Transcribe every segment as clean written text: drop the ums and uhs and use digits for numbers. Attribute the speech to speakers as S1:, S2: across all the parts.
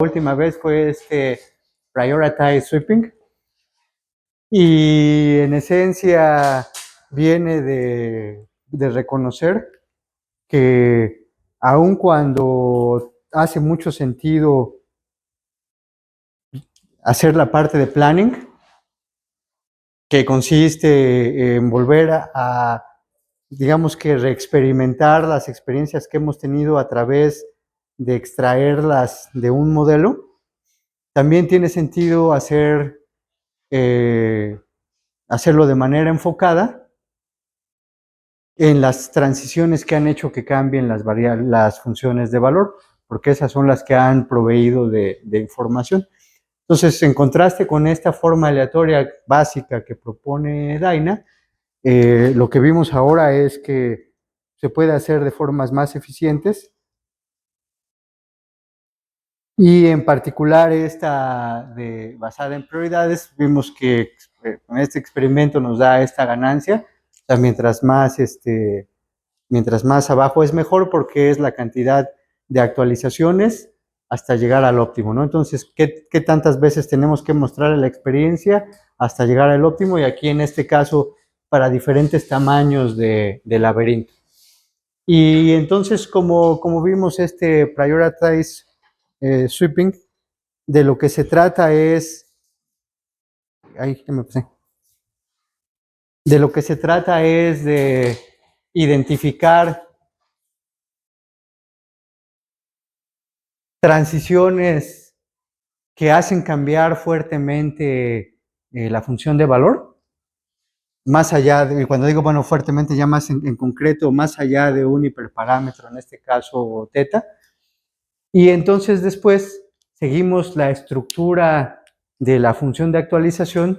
S1: última vez fue Prioritize Sweeping, y en esencia viene de reconocer que aun cuando hace mucho sentido hacer la parte de planning, que consiste en volver digamos que reexperimentar las experiencias que hemos tenido a través de extraerlas de un modelo, también tiene sentido hacerlo de manera enfocada en las transiciones que han hecho que cambien las funciones de valor, porque esas son las que han proveído de información. Entonces, en contraste con esta forma aleatoria básica que propone Daina, lo que vimos ahora es que se puede hacer de formas más eficientes, y en particular esta basada en prioridades, vimos que con este experimento nos da esta ganancia. O sea, mientras más abajo es mejor, porque es la cantidad de actualizaciones hasta llegar al óptimo, ¿no? Entonces, ¿qué tantas veces tenemos que mostrar la experiencia hasta llegar al óptimo? Y aquí en este caso, para diferentes tamaños de laberinto. Y entonces, como vimos Prioritize Sweeping, de lo que se trata es, de lo que se trata es de identificar transiciones que hacen cambiar fuertemente la función de valor, más allá de, cuando digo, bueno, fuertemente, ya más en concreto, más allá de un hiperparámetro, en este caso teta. Y entonces después seguimos la estructura de la función de actualización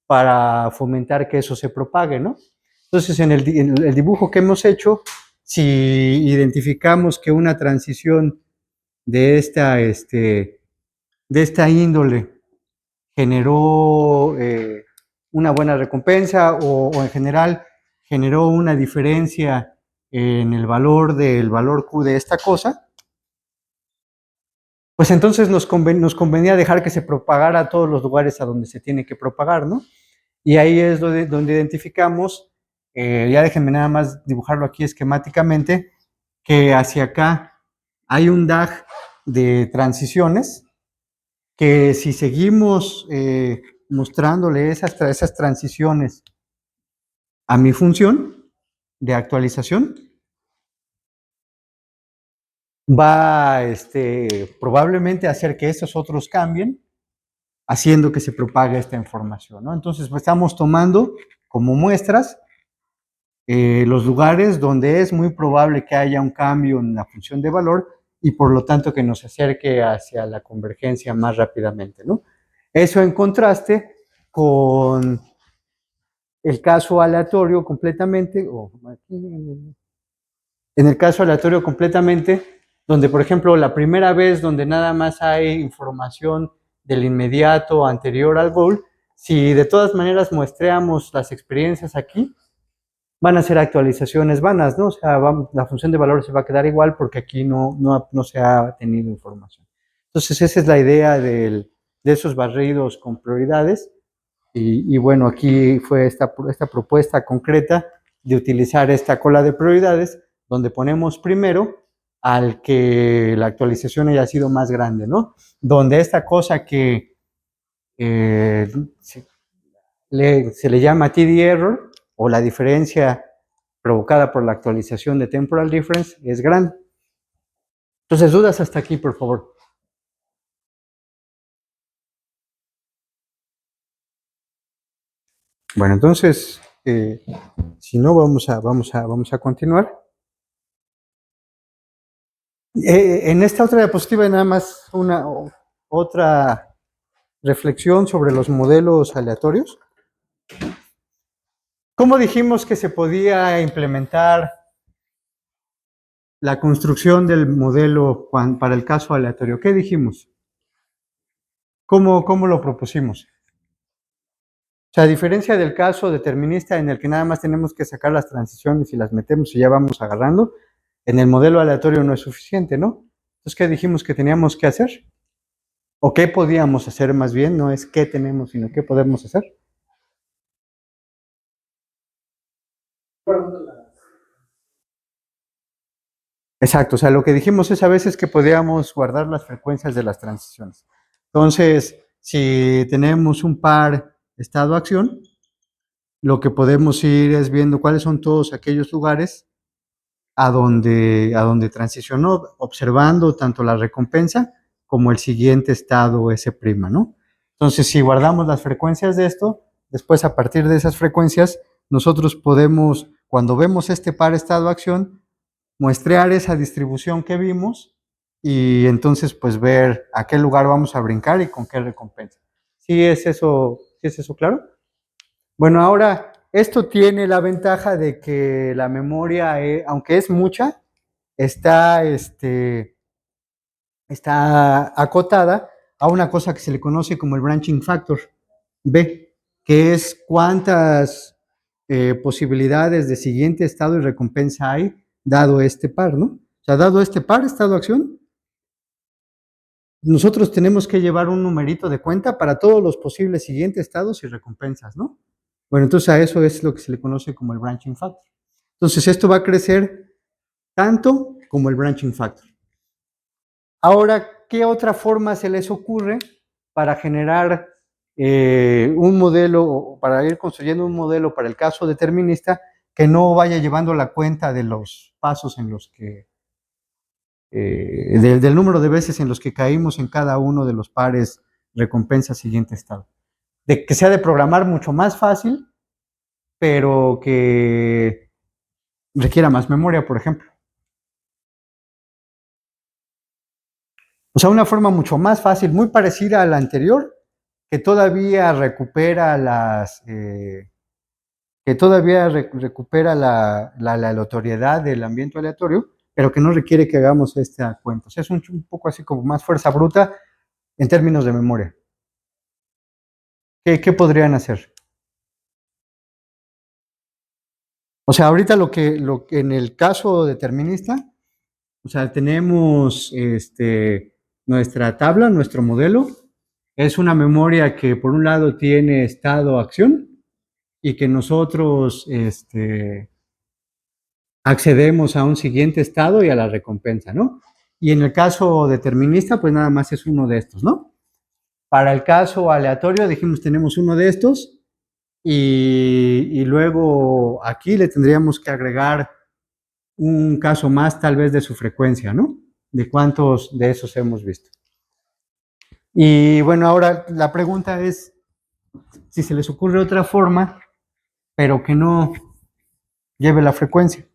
S1: para fomentar que eso se propague, ¿no? Entonces, en el dibujo que hemos hecho, si identificamos que una transición de esta índole generó una buena recompensa, o en general generó una diferencia en el valor del valor Q de esta cosa, pues entonces nos convenía dejar que se propagara a todos los lugares a donde se tiene que propagar, ¿no? Y ahí es donde identificamos, ya déjenme nada más dibujarlo aquí esquemáticamente, que hacia acá hay un DAG de transiciones, que si seguimos mostrándole esas transiciones a mi función de actualización, va probablemente hacer que estos otros cambien, haciendo que se propague esta información, ¿no? Entonces, pues, estamos tomando como muestras los lugares donde es muy probable que haya un cambio en la función de valor, y por lo tanto que nos acerque hacia la convergencia más rápidamente, ¿no? Eso en contraste con el caso aleatorio completamente, en el caso aleatorio completamente, donde, por ejemplo, la primera vez donde nada más hay información del inmediato anterior al goal, si de todas maneras muestreamos las experiencias aquí, van a ser actualizaciones vanas, ¿no? O sea, la función de valor se va a quedar igual, porque aquí no se ha tenido información. Entonces, esa es la idea de esos barridos con prioridades. Y bueno, aquí fue esta propuesta concreta de utilizar esta cola de prioridades, donde ponemos primero al que la actualización haya sido más grande, ¿no? Donde esta cosa que se le llama TD error, o la diferencia provocada por la actualización de temporal difference, es grande. Entonces, dudas hasta aquí, por favor. Bueno, entonces, si no, vamos a continuar. En esta otra diapositiva, nada más otra reflexión sobre los modelos aleatorios. ¿Cómo dijimos que se podía implementar la construcción del modelo para el caso aleatorio? ¿Qué dijimos? ¿Cómo lo propusimos? O sea, a diferencia del caso determinista, en el que nada más tenemos que sacar las transiciones y las metemos y ya vamos agarrando, en el modelo aleatorio no es suficiente, ¿no? Entonces, ¿qué dijimos que teníamos que hacer? ¿O qué podíamos hacer más bien? No es qué tenemos, sino qué podemos hacer. Exacto, o sea, lo que dijimos es a veces que podíamos guardar las frecuencias de las transiciones. Entonces, si tenemos un par estado-acción, lo que podemos ir es viendo cuáles son todos aquellos lugares a donde transicionó, observando tanto la recompensa como el siguiente estado S', ¿no? Entonces, si guardamos las frecuencias de esto, después a partir de esas frecuencias, nosotros podemos, cuando vemos este par estado-acción, muestrear esa distribución que vimos y entonces pues ver a qué lugar vamos a brincar y con qué recompensa. Sí es eso claro? Bueno, ahora esto tiene la ventaja de que la memoria, aunque es mucha, está, está acotada a una cosa que se le conoce como el branching factor B, que es cuántas posibilidades de siguiente estado y recompensa hay dado este par, ¿no? O sea, dado este par, estado-acción, nosotros tenemos que llevar un numerito de cuenta para todos los posibles siguientes estados y recompensas, ¿no? Bueno, entonces a eso es lo que se le conoce como el branching factor. Entonces esto va a crecer tanto como el branching factor. Ahora, ¿qué otra forma se les ocurre para generar un modelo, para ir construyendo un modelo para el caso determinista que no vaya llevando la cuenta de los pasos en los que, del número de veces en los que caímos en cada uno de los pares recompensa siguiente estado? De que sea de programar mucho más fácil, pero que requiera más memoria, por ejemplo. O sea, una forma mucho más fácil, muy parecida a la anterior, que todavía recupera recupera la aleatoriedad del ambiente aleatorio, pero que no requiere que hagamos esta cuenta. O sea, es un poco así como más fuerza bruta en términos de memoria. ¿Qué podrían hacer? O sea, ahorita lo que en el caso determinista, o sea, tenemos nuestra tabla, nuestro modelo, es una memoria que por un lado tiene estado-acción y que nosotros accedemos a un siguiente estado y a la recompensa, ¿no? Y en el caso determinista, pues nada más es uno de estos, ¿no? Para el caso aleatorio, dijimos, tenemos uno de estos y luego aquí le tendríamos que agregar un caso más tal vez de su frecuencia, ¿no? De cuántos de esos hemos visto. Y bueno, ahora la pregunta es si se les ocurre otra forma, pero que no lleve la frecuencia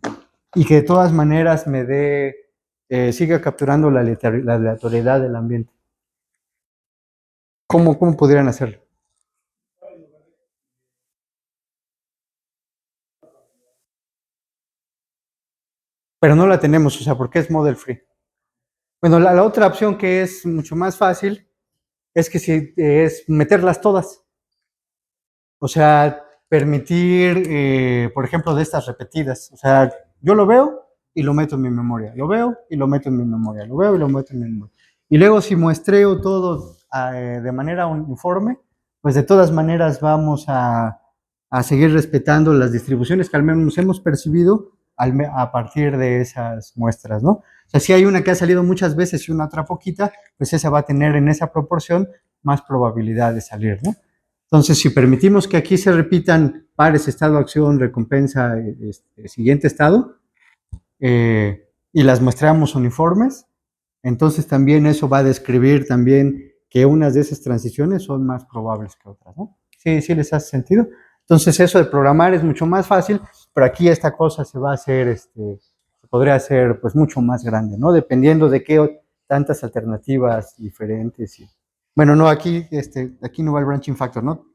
S1: y que de todas maneras me dé, siga capturando la aleatoriedad del ambiente. ¿Cómo podrían hacerlo? Pero no la tenemos, o sea, porque es model free. Bueno, la otra opción que es mucho más fácil es que si es meterlas todas. O sea, permitir, por ejemplo, de estas repetidas. O sea, yo lo veo y lo meto en mi memoria. Lo veo y lo meto en mi memoria. Lo veo y lo meto en mi memoria. Y luego si muestreo todo de manera uniforme, pues de todas maneras vamos a seguir respetando las distribuciones que al menos hemos percibido a partir de esas muestras, ¿no? O sea, si hay una que ha salido muchas veces y una otra poquita, pues esa va a tener en esa proporción más probabilidad de salir, ¿no? Entonces, si permitimos que aquí se repitan pares, estado, acción, recompensa, siguiente estado, y las muestramos uniformes, entonces también eso va a describir también que unas de esas transiciones son más probables que otras, ¿no? Sí, sí les hace sentido. Entonces eso de programar es mucho más fácil, pero aquí esta cosa se va a hacer, se podría hacer pues mucho más grande, ¿no? Dependiendo de qué tantas alternativas diferentes. Bueno, no, aquí no va el branching factor, ¿no?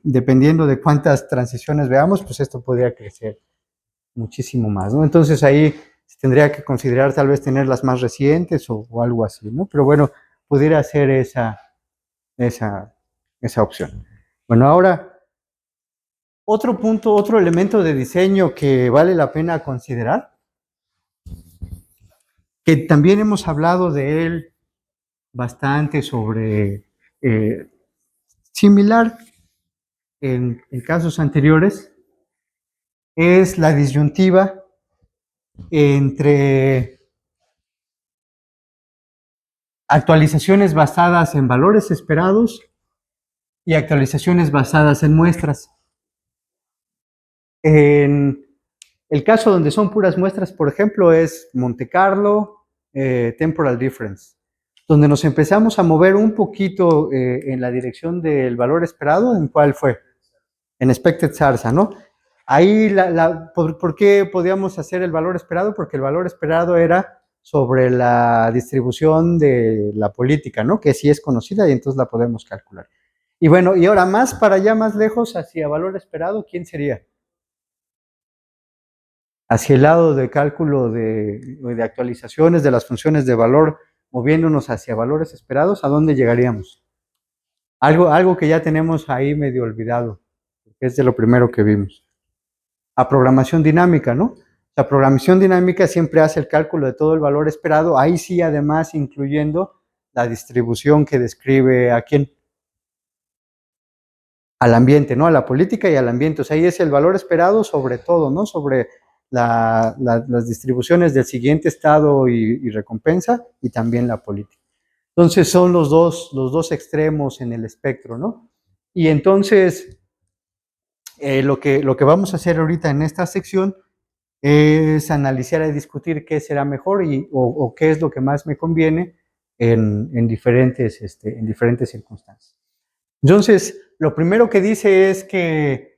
S1: Dependiendo de cuántas transiciones veamos, pues esto podría crecer muchísimo más, ¿no? Entonces ahí se tendría que considerar tal vez tener las más recientes o algo así, ¿no? Pero bueno, pudiera ser esa, esa opción. Bueno, ahora, otro punto, otro elemento de diseño que vale la pena considerar, que también hemos hablado de él bastante similar en casos anteriores, es la disyuntiva entre actualizaciones basadas en valores esperados y actualizaciones basadas en muestras. En el caso donde son puras muestras, por ejemplo, es Monte Carlo, Temporal Difference, donde nos empezamos a mover un poquito en la dirección del valor esperado. ¿En cuál fue? En Expected Sarsa, ¿no? Ahí, ¿por qué podíamos hacer el valor esperado? Porque el valor esperado era sobre la distribución de la política, ¿no? Que sí es conocida y entonces la podemos calcular. Y bueno, y ahora más para allá, más lejos, hacia valor esperado, ¿quién sería? Hacia el lado de cálculo de actualizaciones de las funciones de valor, moviéndonos hacia valores esperados, ¿a dónde llegaríamos? Algo que ya tenemos ahí medio olvidado, que es de lo primero que vimos. A programación dinámica, ¿no? La programación dinámica siempre hace el cálculo de todo el valor esperado, ahí sí además incluyendo la distribución que describe a quién, al ambiente, ¿no? A la política y al ambiente. O sea, ahí es el valor esperado sobre todo, ¿no? Sobre las distribuciones del siguiente estado y recompensa y también la política. Entonces son los dos extremos en el espectro, ¿no? Y entonces lo que vamos a hacer ahorita en esta sección es analizar y discutir qué será mejor o qué es lo que más me conviene en diferentes circunstancias. Entonces, lo primero que dice es que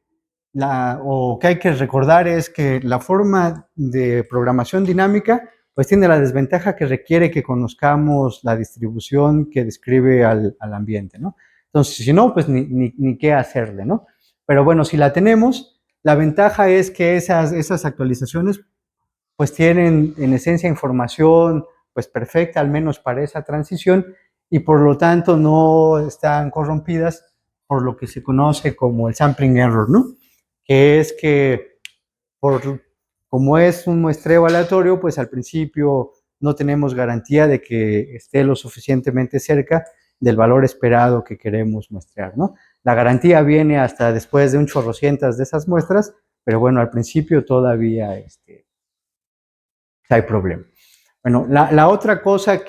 S1: o que hay que recordar es que la forma de programación dinámica pues tiene la desventaja que requiere que conozcamos la distribución que describe al ambiente, ¿no? Entonces, si no, pues ni qué hacerle, ¿no? Pero bueno, si la tenemos, la ventaja es que esas actualizaciones pues tienen en esencia información pues perfecta, al menos para esa transición, y por lo tanto no están corrompidas por lo que se conoce como el sampling error, ¿no? Que es que como es un muestreo aleatorio, pues al principio no tenemos garantía de que esté lo suficientemente cerca del valor esperado que queremos muestrear, ¿no? La garantía viene hasta después de un chorrocientas de esas muestras, pero bueno, al principio todavía hay problema. Bueno, la otra cosa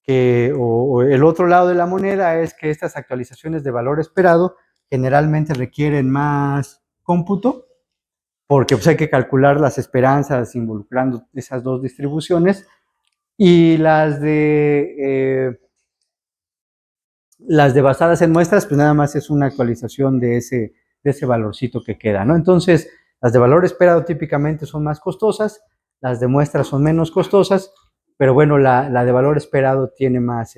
S1: o el otro lado de la moneda es que estas actualizaciones de valor esperado generalmente requieren más cómputo, porque pues hay que calcular las esperanzas involucrando esas dos distribuciones, y las de basadas en muestras, pues nada más es una actualización de ese valorcito que queda, ¿no? Entonces, las de valor esperado típicamente son más costosas, las de muestras son menos costosas, pero bueno, la de valor esperado tiene más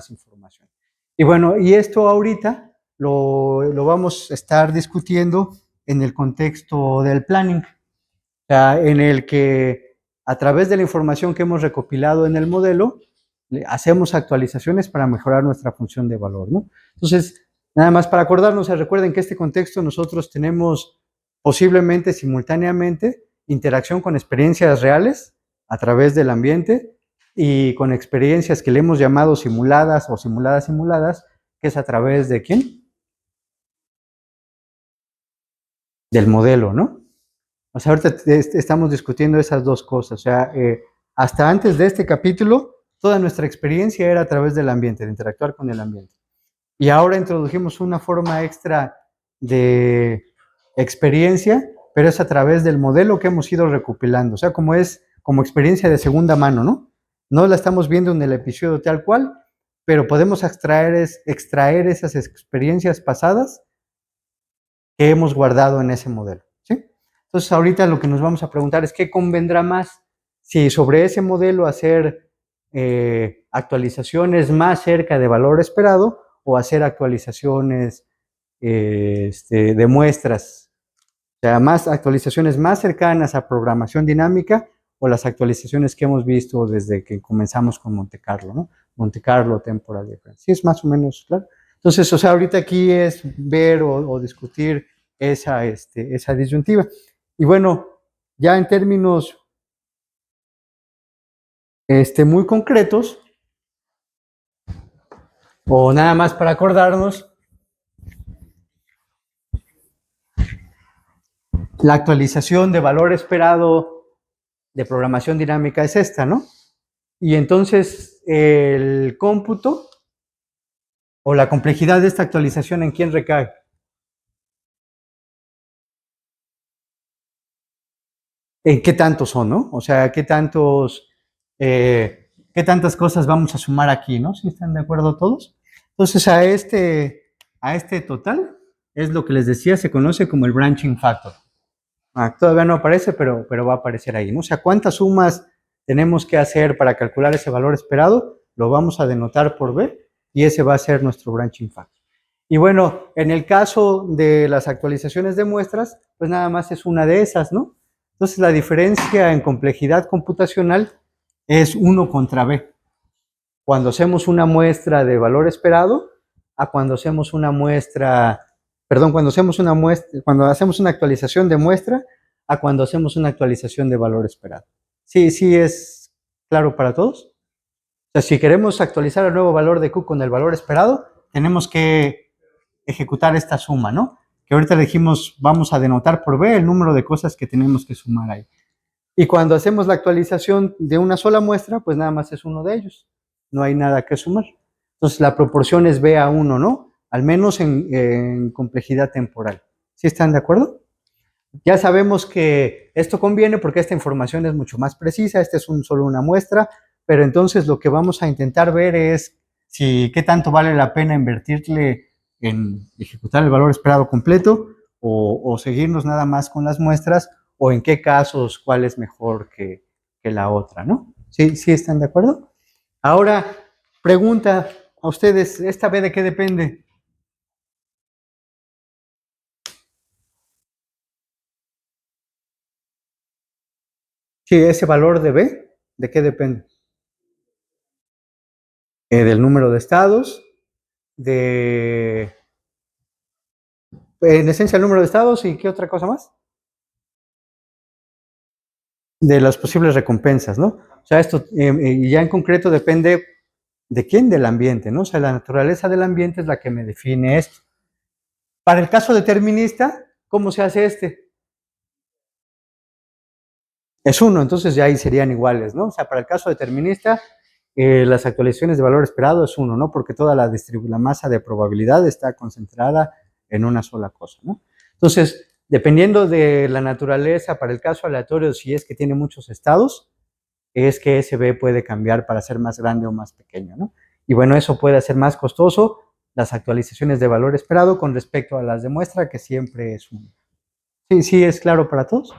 S1: información. Y bueno, y esto ahorita lo vamos a estar discutiendo en el contexto del planning, o sea, en el que a través de la información que hemos recopilado en el modelo, hacemos actualizaciones para mejorar nuestra función de valor, ¿no? Entonces, nada más para acordarnos, recuerden que en este contexto nosotros tenemos posiblemente simultáneamente interacción con experiencias reales a través del ambiente y con experiencias que le hemos llamado simuladas o simuladas, que es a través de ¿quién? Del modelo, ¿no? O sea, ahorita estamos discutiendo esas dos cosas. O sea, hasta antes de este capítulo, toda nuestra experiencia era a través del ambiente, de interactuar con el ambiente. Y ahora introdujimos una forma extra de experiencia, pero es a través del modelo que hemos ido recopilando. O sea, como experiencia de segunda mano, ¿no? No la estamos viendo en el episodio tal cual, pero podemos extraer esas experiencias pasadas que hemos guardado en ese modelo, ¿sí? Entonces, ahorita lo que nos vamos a preguntar es qué convendrá más, si sobre ese modelo hacer actualizaciones más cerca de valor esperado o hacer actualizaciones de muestras, o sea, más actualizaciones más cercanas a programación dinámica o las actualizaciones que hemos visto desde que comenzamos con Monte Carlo, ¿no? Monte Carlo, Temporal Difference. Sí, es más o menos claro. Entonces, o sea, ahorita aquí es ver o discutir esa disyuntiva. Y bueno, ya en términos muy concretos, O nada más para acordarnos, la actualización de valor esperado de programación dinámica es esta, ¿no? Y entonces el cómputo o la complejidad de esta actualización, ¿en quién recae? ¿En qué tantos son, no? O sea, qué tantas cosas vamos a sumar aquí, ¿no? ¿Sí están de acuerdo todos? Entonces a este total es lo que les decía, se conoce como el branching factor. Todavía no aparece, pero va a aparecer ahí, ¿no? O sea, cuántas sumas tenemos que hacer para calcular ese valor esperado, lo vamos a denotar por B y ese va a ser nuestro branching factor. Y bueno, en el caso de las actualizaciones de muestras, pues nada más es una de esas, ¿no? Entonces la diferencia en complejidad computacional es 1 contra B. Cuando hacemos una muestra de valor esperado a cuando hacemos una muestra, perdón, cuando hacemos una actualización de muestra a cuando hacemos una actualización de valor esperado. Sí, sí es claro para todos. O sea, si queremos actualizar el nuevo valor de Q con el valor esperado, tenemos que ejecutar esta suma, ¿no? Que ahorita le dijimos, vamos a denotar por B el número de cosas que tenemos que sumar ahí. Y cuando hacemos la actualización de una sola muestra, pues nada más es uno de ellos. No hay nada que sumar. Entonces la proporción es B a 1, ¿no? Al menos en complejidad temporal. ¿Sí están de acuerdo? Ya sabemos que esto conviene porque esta información es mucho más precisa, esta es solo una muestra, pero entonces lo que vamos a intentar ver es si qué tanto vale la pena invertirle en ejecutar el valor esperado completo o seguirnos nada más con las muestras o en qué casos cuál es mejor que la otra, ¿no? ¿Sí, sí están de acuerdo? Ahora, pregunta a ustedes, ¿esta B de qué depende? Sí, ese valor de B, ¿de qué depende? Del número de estados, en esencia, el número de estados y qué otra cosa más, de las posibles recompensas, ¿no? O sea, esto ya en concreto depende de quién, del ambiente, ¿no? O sea, la naturaleza del ambiente es la que me define esto. Para el caso determinista, ¿cómo se hace este? Es uno, entonces ya ahí serían iguales, ¿no? O sea, para el caso determinista, las actualizaciones de valor esperado es uno, ¿no? Porque toda la masa de probabilidad está concentrada en una sola cosa, ¿no? Entonces, dependiendo de la naturaleza, para el caso aleatorio, si es que tiene muchos estados, es que ese B puede cambiar para ser más grande o más pequeño, ¿no? Y bueno, eso puede hacer más costoso las actualizaciones de valor esperado con respecto a las de muestra, que siempre es uno. Sí, sí, es claro para todos.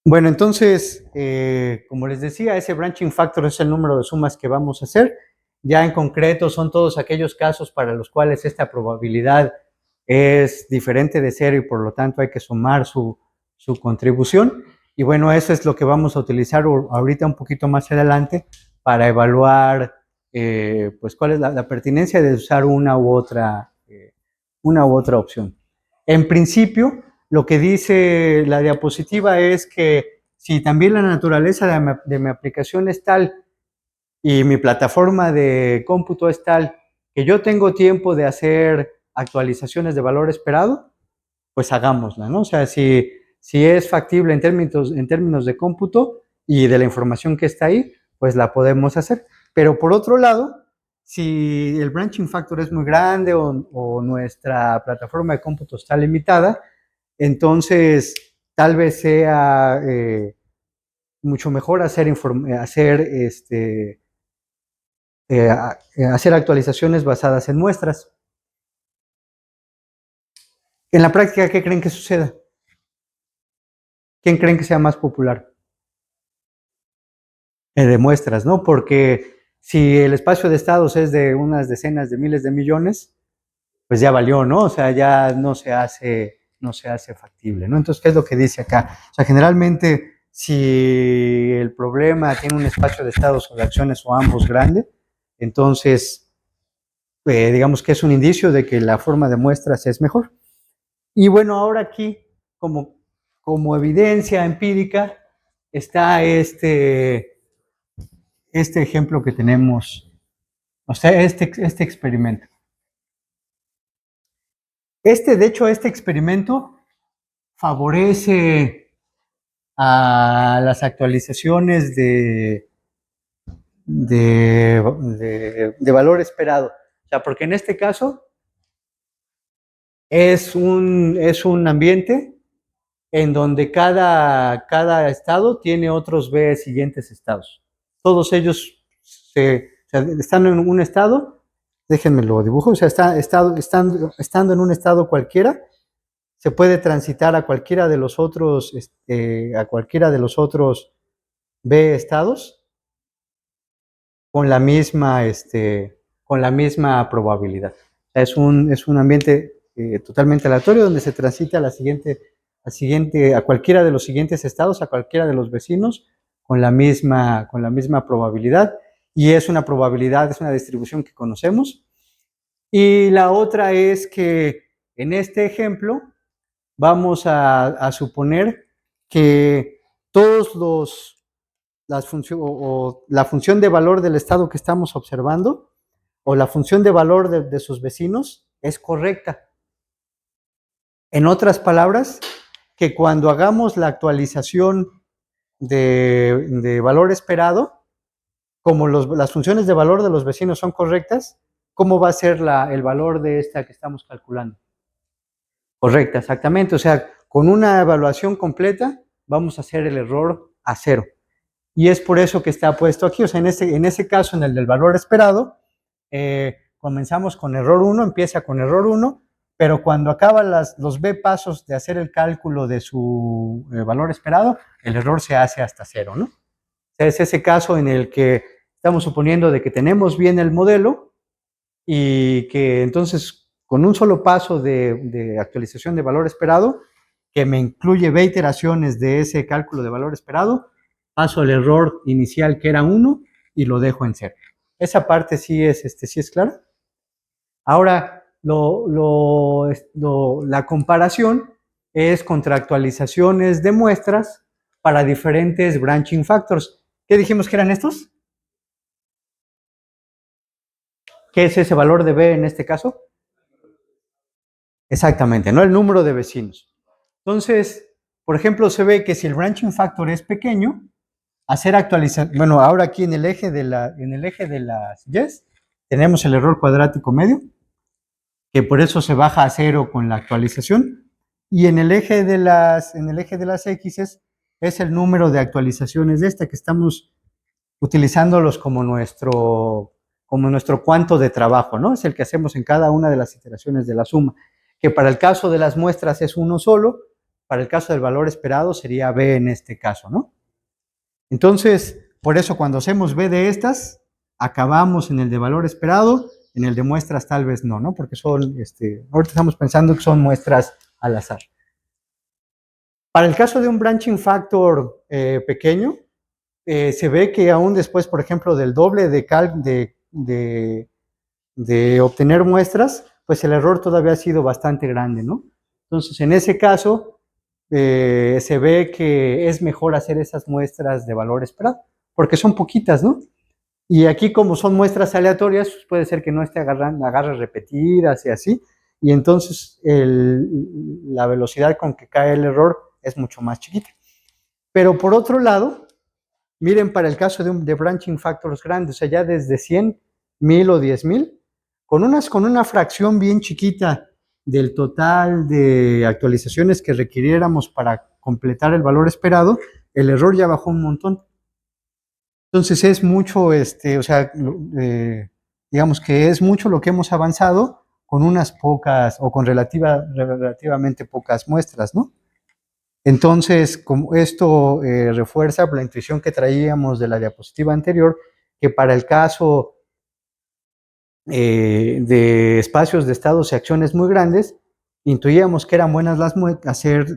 S1: Bueno, entonces, como les decía, ese branching factor es el número de sumas que vamos a hacer. Ya en concreto son todos aquellos casos para los cuales esta probabilidad es diferente de cero y por lo tanto hay que sumar su contribución. Y bueno, eso es lo que vamos a utilizar ahorita un poquito más adelante para evaluar pues cuál es la pertinencia de usar una u otra opción. En principio, lo que dice la diapositiva es que si también la naturaleza de mi aplicación es tal y mi plataforma de cómputo es tal que yo tengo tiempo de hacer actualizaciones de valor esperado, pues hagámosla, ¿no? O sea, si es factible en términos de cómputo y de la información que está ahí, pues la podemos hacer. Pero por otro lado, si el branching factor es muy grande o nuestra plataforma de cómputo está limitada, entonces tal vez sea mucho mejor hacer actualizaciones basadas en muestras. En la práctica, ¿qué creen que suceda? ¿Quién creen que sea más popular? De muestras, ¿no? Porque si el espacio de estados es de unas decenas de miles de millones, pues ya valió, ¿no? O sea, ya no se hace factible, ¿no? Entonces, ¿qué es lo que dice acá? O sea, generalmente, si el problema tiene un espacio de estados o de acciones o ambos grande, entonces digamos que es un indicio de que la forma de muestras es mejor. Y bueno, ahora aquí, como evidencia empírica, está este ejemplo que tenemos, o sea, este experimento. De hecho, este experimento favorece a las actualizaciones de valor esperado. O sea, porque en este caso es un ambiente en donde cada estado tiene otros B siguientes estados. Todos ellos o sea, están en un estado, déjenme lo dibujo, o sea, estando en un estado cualquiera, se puede transitar a cualquiera de los otros, B estados con la misma probabilidad. O sea, es un ambiente totalmente aleatorio donde se transita a cualquiera de los siguientes estados, a cualquiera de los vecinos, con la misma probabilidad. Y es una probabilidad, es una distribución que conocemos. Y la otra es que en este ejemplo vamos a suponer que la función de valor del estado que estamos observando o la función de valor de sus vecinos es correcta. En otras palabras, que cuando hagamos la actualización de valor esperado, como las funciones de valor de los vecinos son correctas, ¿cómo va a ser el valor de esta que estamos calculando? Correcta, exactamente. O sea, con una evaluación completa vamos a hacer el error a 0. Y es por eso que está puesto aquí. O sea, en ese caso, en el del valor esperado, comenzamos con error 1, empieza con error 1, pero cuando acaba los B pasos de hacer el cálculo de su valor esperado, el error se hace hasta 0, ¿no? O sea, es ese caso en el que estamos suponiendo de que tenemos bien el modelo y que entonces con un solo paso de actualización de valor esperado, que me incluye B iteraciones de ese cálculo de valor esperado, paso el error inicial que era 1 y lo dejo en 0. Esa parte sí es clara. Ahora, la comparación es contra actualizaciones de muestras para diferentes branching factors. ¿Qué dijimos que eran estos? ¿Qué es ese valor de B en este caso? Exactamente, ¿no? El número de vecinos. Entonces, por ejemplo, se ve que si el branching factor es pequeño, hacer actualización, bueno, ahora aquí en el eje de las yes, tenemos el error cuadrático medio, que por eso se baja a 0 con la actualización, y en el eje de las x es el número de actualizaciones de esta que estamos utilizándolos como nuestro cuanto de trabajo, ¿no? Es el que hacemos en cada una de las iteraciones de la suma, que para el caso de las muestras es uno solo, para el caso del valor esperado sería B en este caso, ¿no? Entonces, por eso cuando hacemos B de estas, acabamos en el de valor esperado, en el de muestras tal vez no, ¿no? Porque ahorita estamos pensando que son muestras al azar. Para el caso de un branching factor pequeño, se ve que aún después, por ejemplo, del doble de obtener muestras, pues el error todavía ha sido bastante grande, ¿no? Entonces, en ese caso, se ve que es mejor hacer esas muestras de valor esperado, porque son poquitas, ¿no? Y aquí, como son muestras aleatorias, pues puede ser que no agarre repetidas y así, y entonces la velocidad con que cae el error es mucho más chiquita. Pero por otro lado, miren, para el caso de branching factors grandes, o sea, ya desde 100, 1000 o 10,000, con una fracción bien chiquita del total de actualizaciones que requiriéramos para completar el valor esperado, el error ya bajó un montón. Entonces es mucho, o sea, digamos que es mucho lo que hemos avanzado con unas pocas o con relativamente pocas muestras, ¿no? Entonces, como esto refuerza la intuición que traíamos de la diapositiva anterior, que para el caso de espacios de estados y acciones muy grandes, intuíamos que eran buenas hacer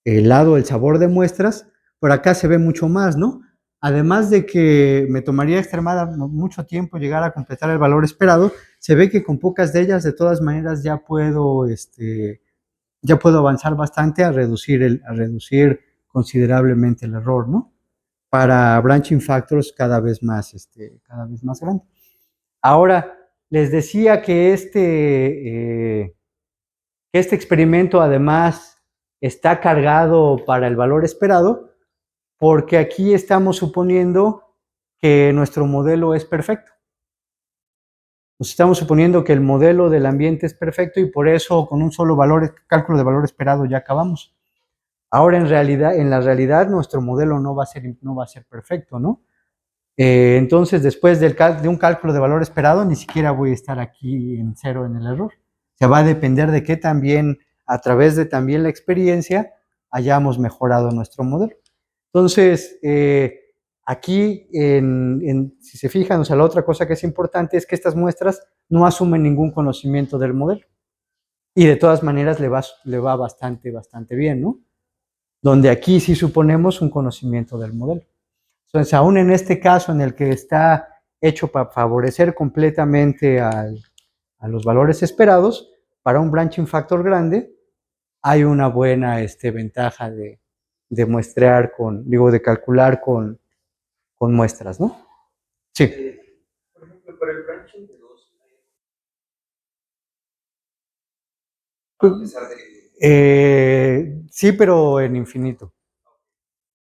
S1: el sabor de muestras, por acá se ve mucho más, ¿no? además de que me tomaría mucho tiempo llegar a completar el valor esperado, se ve que con pocas de ellas, de todas maneras, ya puedo avanzar bastante a reducir considerablemente el error, ¿no? Para branching factors cada vez más grandes. Ahora, les decía que este experimento además está cargado para el valor esperado, porque aquí estamos suponiendo que nuestro modelo es perfecto. Nos estamos suponiendo que el modelo del ambiente es perfecto y por eso con un solo cálculo de valor esperado ya acabamos. Ahora en la realidad nuestro modelo no va a ser perfecto, ¿no? Entonces después de un cálculo de valor esperado ni siquiera voy a estar aquí en cero en el error. Se va a depender de que también a través de también la experiencia hayamos mejorado nuestro modelo. Entonces, aquí, si se fijan, o sea, la otra cosa que es importante es que estas muestras no asumen ningún conocimiento del modelo. Y de todas maneras le va bastante bien, ¿no? Donde aquí sí suponemos un conocimiento del modelo. Entonces, aún en este caso en el que está hecho para favorecer completamente a los valores esperados, para un branching factor grande, hay una buena ventaja de muestrear de calcular con muestras, ¿no? Sí.
S2: Por ejemplo, para el branching de 2, a pesar
S1: Sí, pero en infinito.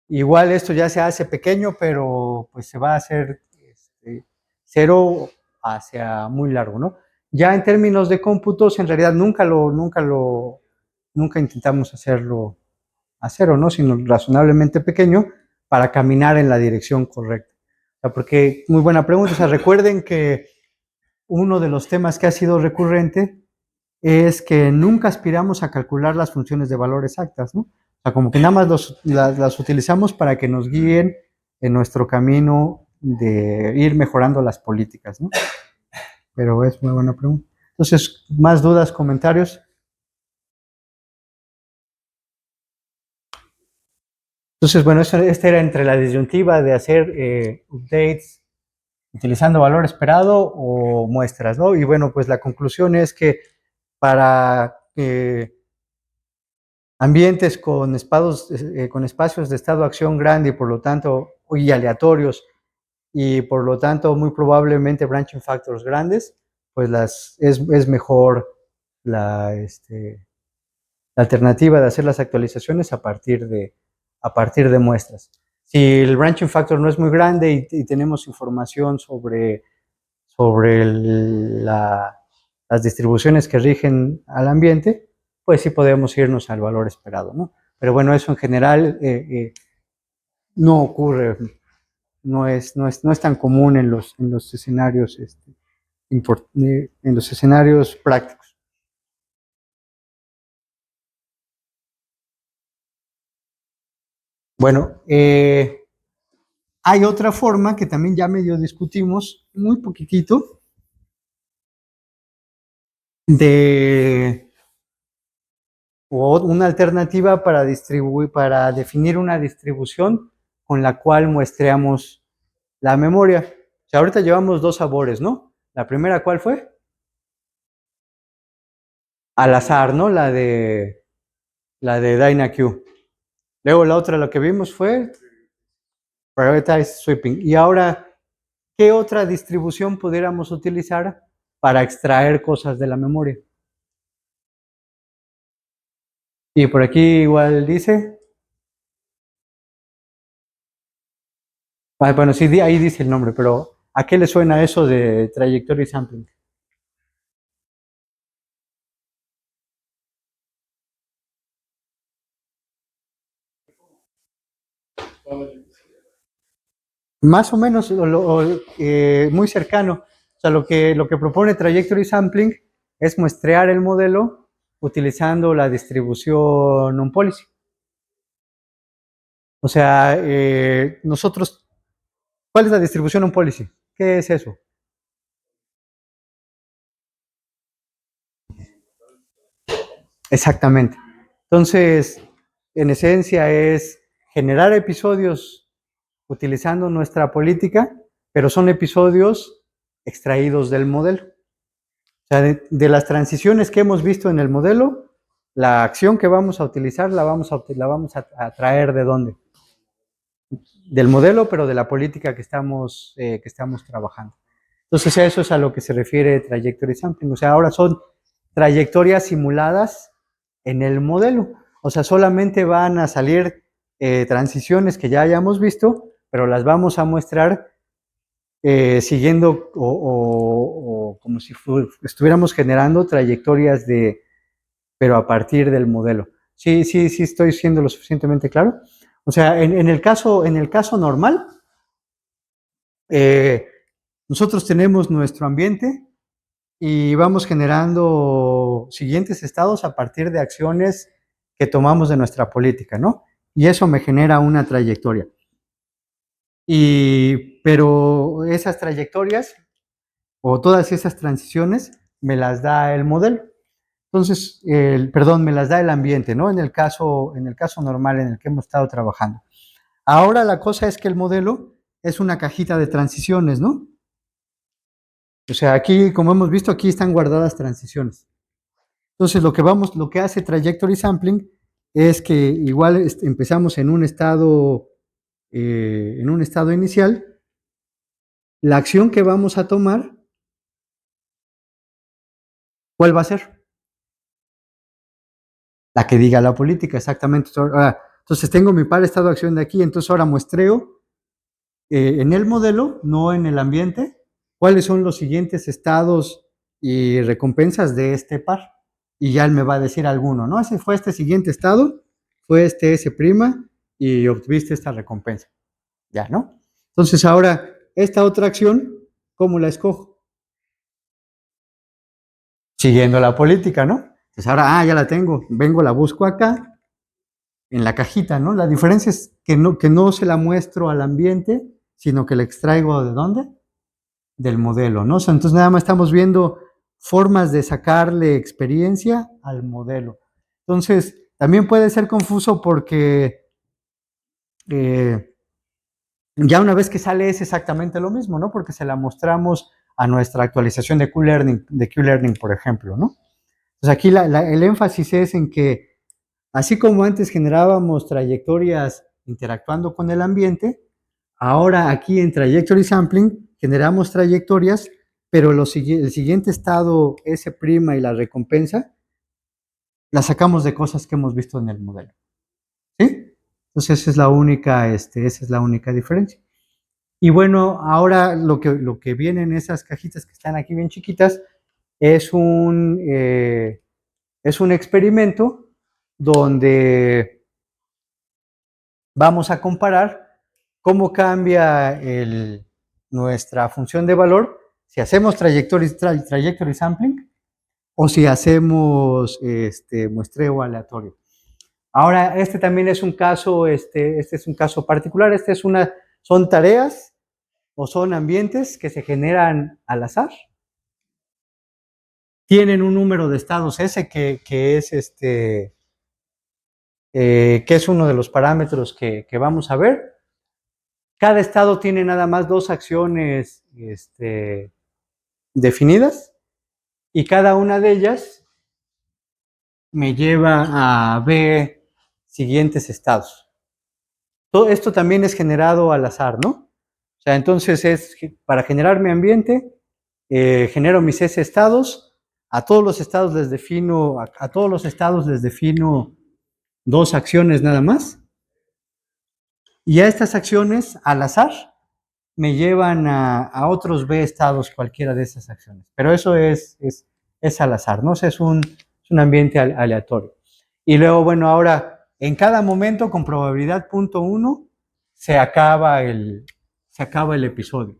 S1: Igual esto ya se hace pequeño, pero pues se va a hacer cero hacia muy largo, ¿no? Ya en términos de cómputos, en realidad nunca intentamos hacerlo a cero, ¿no? Sino razonablemente pequeño para caminar en la dirección correcta. O sea, porque, muy buena pregunta, o sea, recuerden que uno de los temas que ha sido recurrente es que nunca aspiramos a calcular las funciones de valor exactas, ¿no? O sea, como que nada más las utilizamos para que nos guíen en nuestro camino de ir mejorando las políticas, ¿no? Pero es muy buena pregunta. Entonces, ¿más dudas, comentarios? Entonces, bueno, esta era entre la disyuntiva de hacer updates utilizando valor esperado o muestras, ¿no? Y bueno, pues la conclusión es que para ambientes con espacios de estado-acción grande y por lo tanto, y aleatorios, y por lo tanto muy probablemente branching factors grandes, pues es mejor la alternativa de hacer las actualizaciones a partir de muestras. Si el branching factor no es muy grande y tenemos información sobre las distribuciones que rigen al ambiente, pues sí podemos irnos al valor esperado, ¿no? Pero bueno, eso en general no ocurre, no es tan común en los escenarios, en los escenarios prácticos. Bueno, hay otra forma que también ya medio discutimos, muy poquitito, o una alternativa para definir una distribución con la cual muestreamos la memoria. O sea, ahorita llevamos dos sabores, ¿no? La primera, ¿cuál fue? Al azar, ¿no? La de DynaQ. Luego la otra, lo que vimos fue Prioritized Sweeping. Y ahora, ¿qué otra distribución pudiéramos utilizar para extraer cosas de la memoria? Y por aquí igual dice, bueno, sí, ahí dice el nombre, pero ¿a qué le suena eso de Trajectory Sampling? Más o menos, muy cercano. O sea, lo que propone Trajectory Sampling es muestrear el modelo utilizando la distribución non-policy. O sea, nosotros, ¿cuál es la distribución non-policy? ¿Qué es eso? Exactamente. Entonces, en esencia es generar episodios utilizando nuestra política, pero son episodios extraídos del modelo. O sea, de las transiciones que hemos visto en el modelo, la acción que vamos a utilizar la vamos a traer ¿de dónde? Del modelo, pero de la política que estamos trabajando. Entonces, eso es a lo que se refiere trajectory sampling. O sea, ahora son trayectorias simuladas en el modelo. O sea, solamente van a salir transiciones que ya hayamos visto, pero las vamos a mostrar siguiendo o como si estuviéramos generando trayectorias pero a partir del modelo. Sí, estoy siendo lo suficientemente claro. O sea, en el caso normal, nosotros tenemos nuestro ambiente y vamos generando siguientes estados a partir de acciones que tomamos de nuestra política, ¿no? Y eso me genera una trayectoria. Pero esas trayectorias o todas esas transiciones me las da el modelo. Entonces, me las da el ambiente, ¿no? En el caso normal en el que hemos estado trabajando. Ahora la cosa es que el modelo es una cajita de transiciones, ¿no? O sea, aquí, como hemos visto, aquí están guardadas transiciones. Entonces, lo que hace Trajectory Sampling es que igual empezamos en un estado inicial. La acción que vamos a tomar, ¿cuál va a ser? La que diga la política, exactamente. Entonces, tengo mi par estado de acción de aquí, entonces ahora muestreo en el modelo, no en el ambiente, cuáles son los siguientes estados y recompensas de este par. Y ya él me va a decir alguno, ¿no? Ese fue este siguiente estado, fue este S' y obtuviste esta recompensa. Ya, ¿no? Entonces ahora, esta otra acción, ¿cómo la escojo? Siguiendo la política, ¿no? Entonces ahora, ya la tengo, vengo, la busco acá, en la cajita, ¿no? La diferencia es que no se la muestro al ambiente, sino que la extraigo ¿de dónde? Del modelo, ¿no? O sea, entonces nada más estamos viendo formas de sacarle experiencia al modelo. Entonces, también puede ser confuso porque ya una vez que sale es exactamente lo mismo, ¿no? Porque se la mostramos a nuestra actualización de Q-Learning, por ejemplo, ¿no? Entonces aquí el énfasis es en que así como antes generábamos trayectorias interactuando con el ambiente, ahora aquí en Trajectory Sampling generamos trayectorias, pero el siguiente estado, S' y la recompensa, la sacamos de cosas que hemos visto en el modelo. ¿Sí? Entonces esa es la única diferencia. Y bueno, ahora lo que viene en esas cajitas que están aquí bien chiquitas es un experimento donde vamos a comparar cómo cambia nuestra función de valor si hacemos trajectory sampling o si hacemos muestreo aleatorio. Ahora, este también es un caso, este es un caso particular, son tareas o son ambientes que se generan al azar. Tienen un número de estados S que es uno de los parámetros que vamos a ver. Cada estado tiene nada más 2 acciones definidas y cada una de ellas me lleva a ver siguientes estados. Todo esto también es generado al azar, ¿no? O sea, entonces para generar mi ambiente, genero mis S estados, a todos los estados les defino 2 acciones nada más, y a estas acciones al azar me llevan a otros B estados cualquiera de esas acciones. Pero eso es al azar, ¿no? O sea, es un ambiente aleatorio. Y luego, bueno, ahora, en cada momento, con probabilidad 0.1, se acaba el episodio.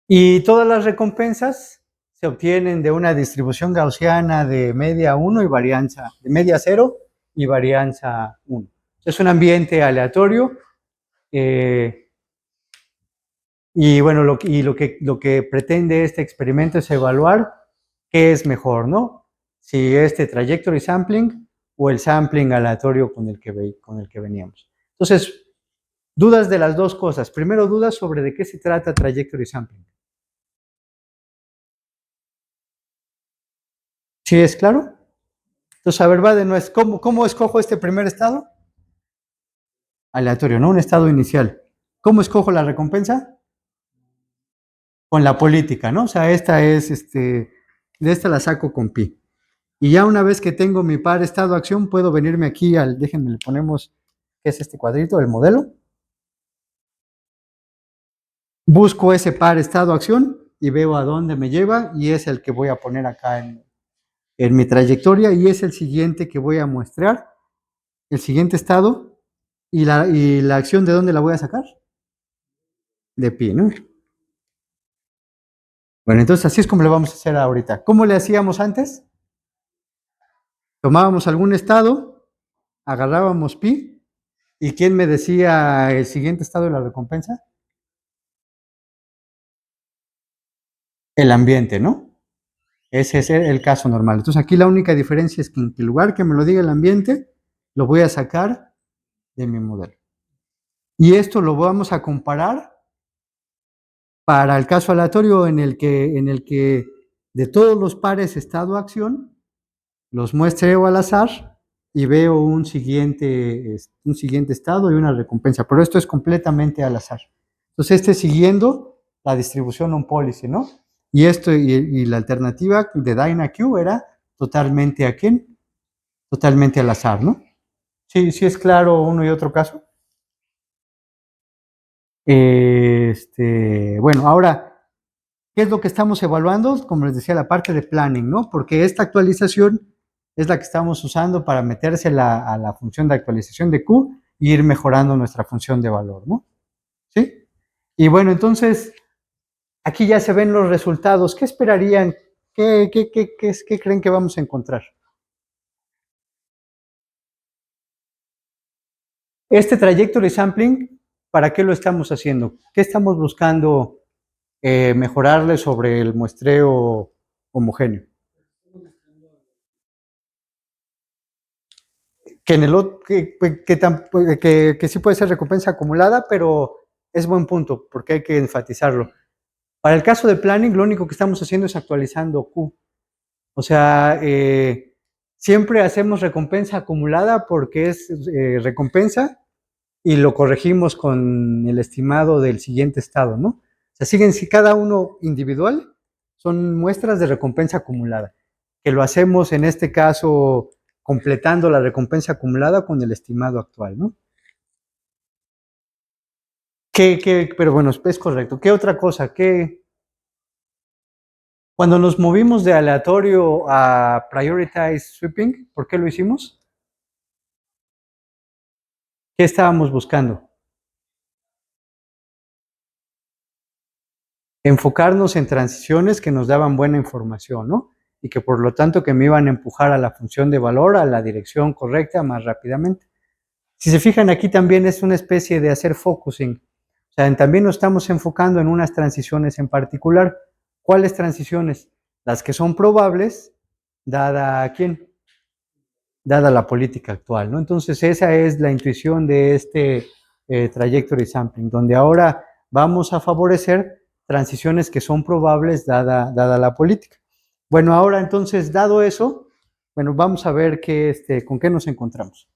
S1: Y todas las recompensas se obtienen de una distribución gaussiana de media 1 y varianza, de media 0 y varianza 1. Es un ambiente aleatorio. Y bueno, lo que pretende este experimento es evaluar qué es mejor, ¿no? Si trajectory sampling o el sampling aleatorio con el que veníamos. Entonces, Dudas de las dos cosas. Primero, dudas sobre de qué se trata Trajectory Sampling. ¿Sí es claro? Entonces, a ver, va de nuevo. ¿Cómo escojo este primer estado? Aleatorio, ¿no? Un estado inicial. ¿Cómo escojo la recompensa? Con la política, ¿no? O sea, esta es, de esta la saco con pi. Y ya una vez que tengo mi par estado-acción, puedo venirme aquí déjenme, le ponemos, ¿qué es este cuadrito? El modelo. Busco ese par estado-acción y veo a dónde me lleva y es el que voy a poner acá en mi trayectoria y es el siguiente que voy a muestrear, el siguiente estado y la acción de dónde la voy a sacar, de pi, ¿no? Bueno, entonces así es como lo vamos a hacer ahorita. ¿Cómo le hacíamos antes? Tomábamos algún estado, agarrábamos pi y ¿quién me decía el siguiente estado de la recompensa? El ambiente, ¿no? Ese es el caso normal. Entonces aquí la única diferencia es que en lugar que me lo diga el ambiente, lo voy a sacar de mi modelo. Y esto lo vamos a comparar para el caso aleatorio en el que de todos los pares estado-acción, los muestreo al azar y veo un siguiente estado y una recompensa. Pero esto es completamente al azar. Entonces, siguiendo la distribución on-policy, ¿no? Y esto y la alternativa de DynaQ era totalmente ¿a quién? Totalmente al azar, ¿no? Sí es claro uno y otro caso. Bueno, ahora, ¿qué es lo que estamos evaluando? Como les decía, la parte de planning, ¿no? Porque esta actualización es la que estamos usando para metérsela a la función de actualización de Q e ir mejorando nuestra función de valor, ¿no? ¿Sí? Y bueno, entonces, aquí ya se ven los resultados. ¿Qué esperarían? ¿Qué creen que vamos a encontrar? Este trajectory sampling, ¿para qué lo estamos haciendo? ¿Qué estamos buscando mejorarle sobre el muestreo homogéneo? Que en el que sí puede ser recompensa acumulada, pero es buen punto, porque hay que enfatizarlo. Para el caso de planning, lo único que estamos haciendo es actualizando Q. O sea, siempre hacemos recompensa acumulada porque es recompensa y lo corregimos con el estimado del siguiente estado, ¿no? O sea, siguen si cada uno individual, son muestras de recompensa acumulada, que lo hacemos en este caso completando la recompensa acumulada con el estimado actual, ¿no? Pero bueno, es correcto. ¿Qué otra cosa? Cuando nos movimos de aleatorio a prioritize sweeping, ¿por qué lo hicimos? ¿Qué estábamos buscando? Enfocarnos en transiciones que nos daban buena información, ¿no? Y que por lo tanto que me iban a empujar a la función de valor, a la dirección correcta más rápidamente. Si se fijan aquí también es una especie de hacer focusing. O sea, también nos estamos enfocando en unas transiciones en particular. ¿Cuáles transiciones? Las que son probables, dada a quién, dada la política actual, ¿no? Entonces esa es la intuición de este trajectory sampling, donde ahora vamos a favorecer transiciones que son probables dada la política. Bueno, ahora entonces, dado eso, bueno, vamos a ver con qué nos encontramos.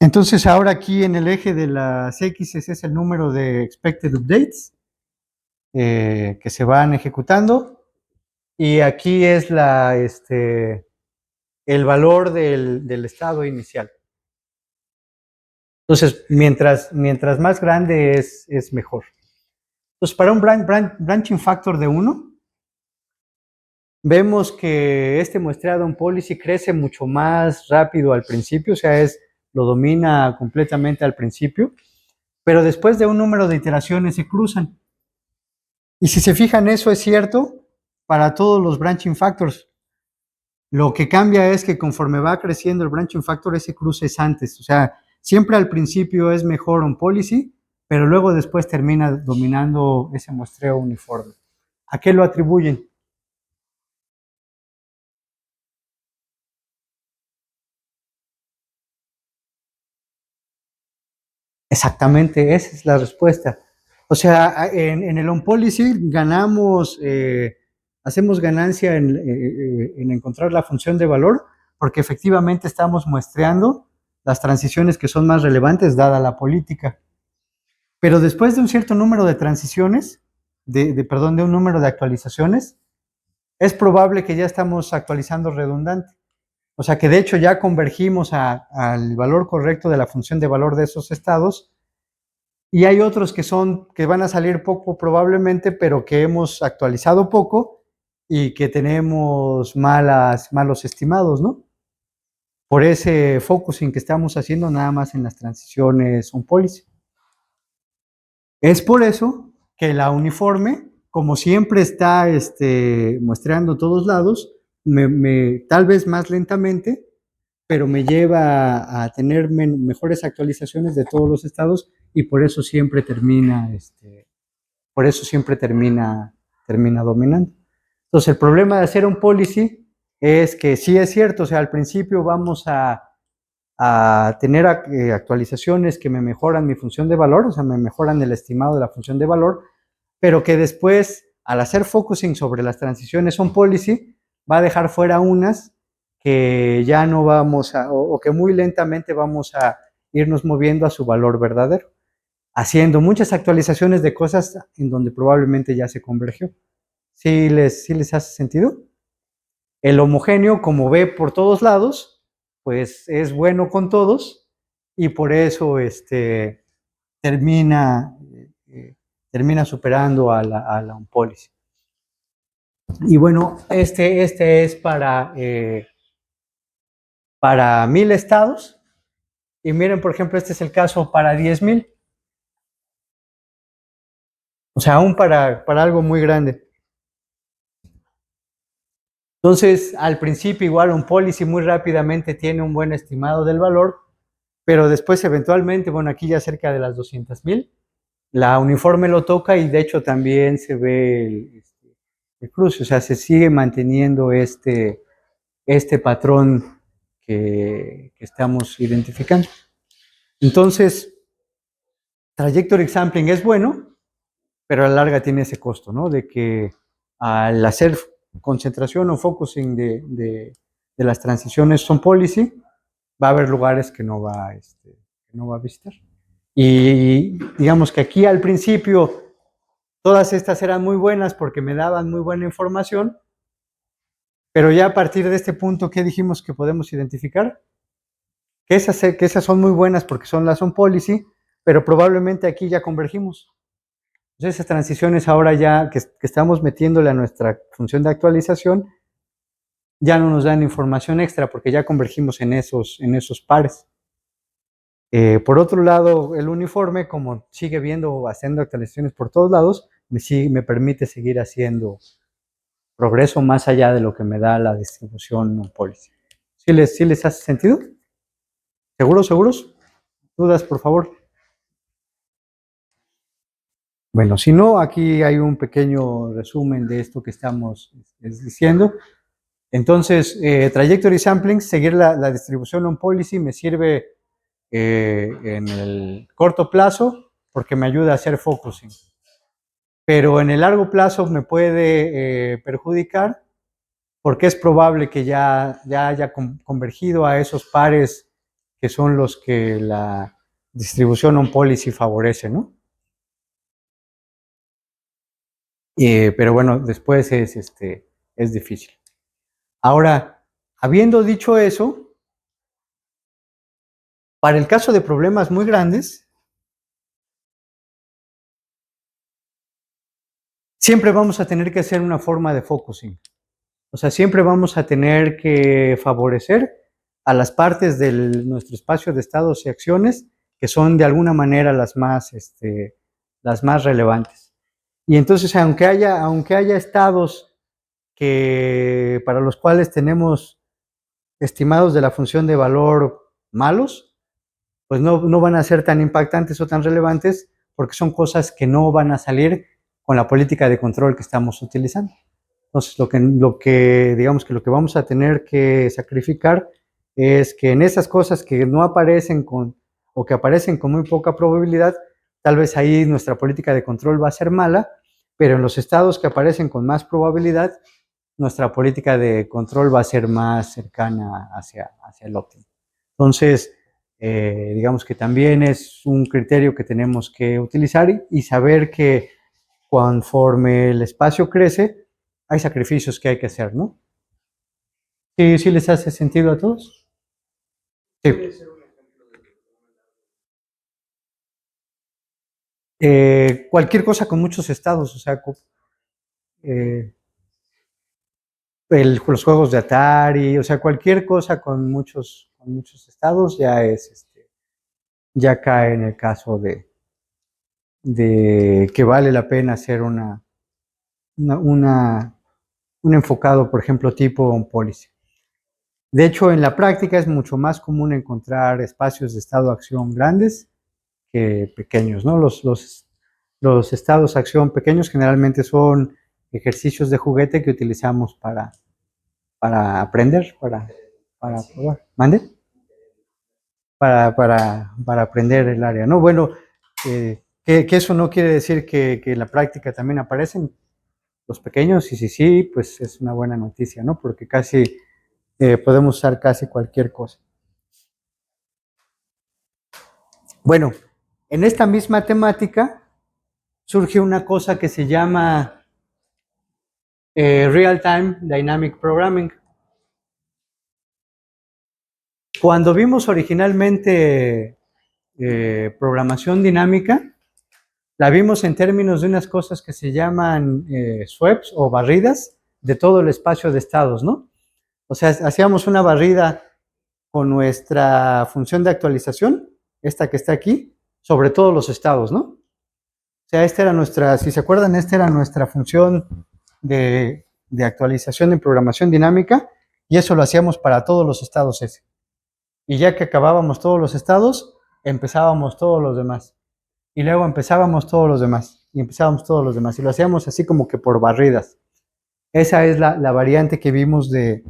S1: Entonces ahora aquí en el eje de las X es el número de expected updates que se van ejecutando y aquí es el valor del estado inicial. Entonces, mientras más grande es mejor. Entonces, para un branching factor de 1, vemos que este muestreado en policy crece mucho más rápido al principio, o sea, lo domina completamente al principio, pero después de un número de iteraciones se cruzan. Y si se fijan, eso es cierto para todos los branching factors. Lo que cambia es que conforme va creciendo el branching factor, ese cruce es antes. O sea, siempre al principio es mejor on policy pero luego después termina dominando ese muestreo uniforme. ¿A qué lo atribuyen? Exactamente, esa es la respuesta. O sea, en el on-policy ganamos, hacemos ganancia en encontrar la función de valor, porque efectivamente estamos muestreando las transiciones que son más relevantes dada la política. Pero después de un cierto número de transiciones, perdón, de un número de actualizaciones, es probable que ya estamos actualizando redundante. O sea que de hecho ya convergimos al valor correcto de la función de valor de esos estados, y hay otros que van a salir poco probablemente, pero que hemos actualizado poco y que tenemos malos estimados, ¿no? Por ese focusing que estamos haciendo nada más en las transiciones on policy. Es por eso que la uniforme, como siempre está muestreando todos lados, tal vez más lentamente, pero me lleva a tener mejores actualizaciones de todos los estados, y por eso siempre termina, termina dominando. Entonces, el problema de hacer un policy es que sí es cierto, o sea, al principio vamos a tener actualizaciones que me mejoran mi función de valor, o sea, me mejoran el estimado de la función de valor, pero que después, al hacer focusing sobre las transiciones on policy, va a dejar fuera unas que ya no vamos o que muy lentamente vamos a irnos moviendo a su valor verdadero, haciendo muchas actualizaciones de cosas en donde probablemente ya se convergió. ¿Sí les hace sentido? El homogéneo, como ve por todos lados, pues es bueno con todos, y por eso termina, termina superando a la on-policy. Y bueno, este es para 1000 estados, y miren, por ejemplo, este es el caso para 10,000. O sea, aún para algo muy grande. Entonces, al principio igual un policy muy rápidamente tiene un buen estimado del valor, pero después eventualmente, bueno, aquí ya cerca de las 200,000, la uniforme lo toca, y de hecho también se ve el cruce, o sea, se sigue manteniendo este patrón que estamos identificando. Entonces, trajectory sampling es bueno, pero a la larga tiene ese costo, ¿no? De que al hacer concentración o focusing de las transiciones son policy, va a haber lugares que no va a visitar. Y digamos que aquí al principio todas estas eran muy buenas porque me daban muy buena información, pero ya a partir de este punto, ¿qué dijimos que podemos identificar? Que esas son muy buenas porque son las on policy, pero probablemente aquí ya convergimos. Entonces, esas transiciones ahora ya que estamos metiéndole a nuestra función de actualización, ya no nos dan información extra porque ya convergimos en esos pares. Por otro lado, el uniforme, como sigue haciendo actualizaciones por todos lados, me permite seguir haciendo progreso más allá de lo que me da la distribución on policy. ¿Sí les hace sentido? ¿Seguros? ¿Dudas, por favor? Bueno, si no, aquí hay un pequeño resumen de esto que estamos diciendo. Entonces, trajectory sampling, seguir la distribución on policy me sirve en el corto plazo porque me ayuda a hacer focusing. Pero en el largo plazo me puede perjudicar porque es probable que ya haya convergido a esos pares que son los que la distribución on policy favorece, ¿no? Pero bueno, después es difícil. Ahora, habiendo dicho eso, para el caso de problemas muy grandes, siempre vamos a tener que hacer una forma de focusing. O sea, siempre vamos a tener que favorecer a las partes de nuestro espacio de estados y acciones que son de alguna manera las más relevantes. Y entonces, aunque haya estados para los cuales tenemos estimados de la función de valor malos, pues no van a ser tan impactantes o tan relevantes porque son cosas que no van a salir con la política de control que estamos utilizando. Entonces, digamos que lo que vamos a tener que sacrificar es que en esas cosas que no aparecen o que aparecen con muy poca probabilidad, tal vez ahí nuestra política de control va a ser mala, pero en los estados que aparecen con más probabilidad, nuestra política de control va a ser más cercana hacia el óptimo. Entonces, digamos que también es un criterio que tenemos que utilizar y saber que conforme el espacio crece, hay sacrificios que hay que hacer, ¿no? ¿Sí, sí les hace sentido a todos? Sí.
S2: Puede ser un ejemplo
S1: Cualquier cosa con muchos estados, o sea, eh, los juegos de Atari, o sea, cualquier cosa con muchos estados ya cae en el caso de que vale la pena hacer un enfocado, por ejemplo, tipo on policy. De hecho, en la práctica es mucho más común encontrar espacios de estado de acción grandes que pequeños, ¿no? Los estados de acción pequeños generalmente son ejercicios de juguete que utilizamos para aprender, para probar. ¿Mande? Para aprender el área, ¿no? Bueno, que eso no quiere decir que en la práctica también aparecen los pequeños, y sí, pues es una buena noticia, ¿no? Porque podemos usar casi cualquier cosa. Bueno, en esta misma temática surge una cosa que se llama Real-Time Dynamic Programming. Cuando vimos originalmente programación dinámica, la vimos en términos de unas cosas que se llaman sweeps o barridas de todo el espacio de estados, ¿no? O sea, hacíamos una barrida con nuestra función de actualización, esta que está aquí, sobre todos los estados, ¿no? O sea, si se acuerdan, esta era nuestra función de actualización en programación dinámica, y eso lo hacíamos para todos los estados S. Y ya que acabábamos todos los estados, empezábamos todos los demás. Y luego empezábamos todos los demás, y empezábamos todos los demás, y lo hacíamos así como que por barridas. Esa es la variante que vimos de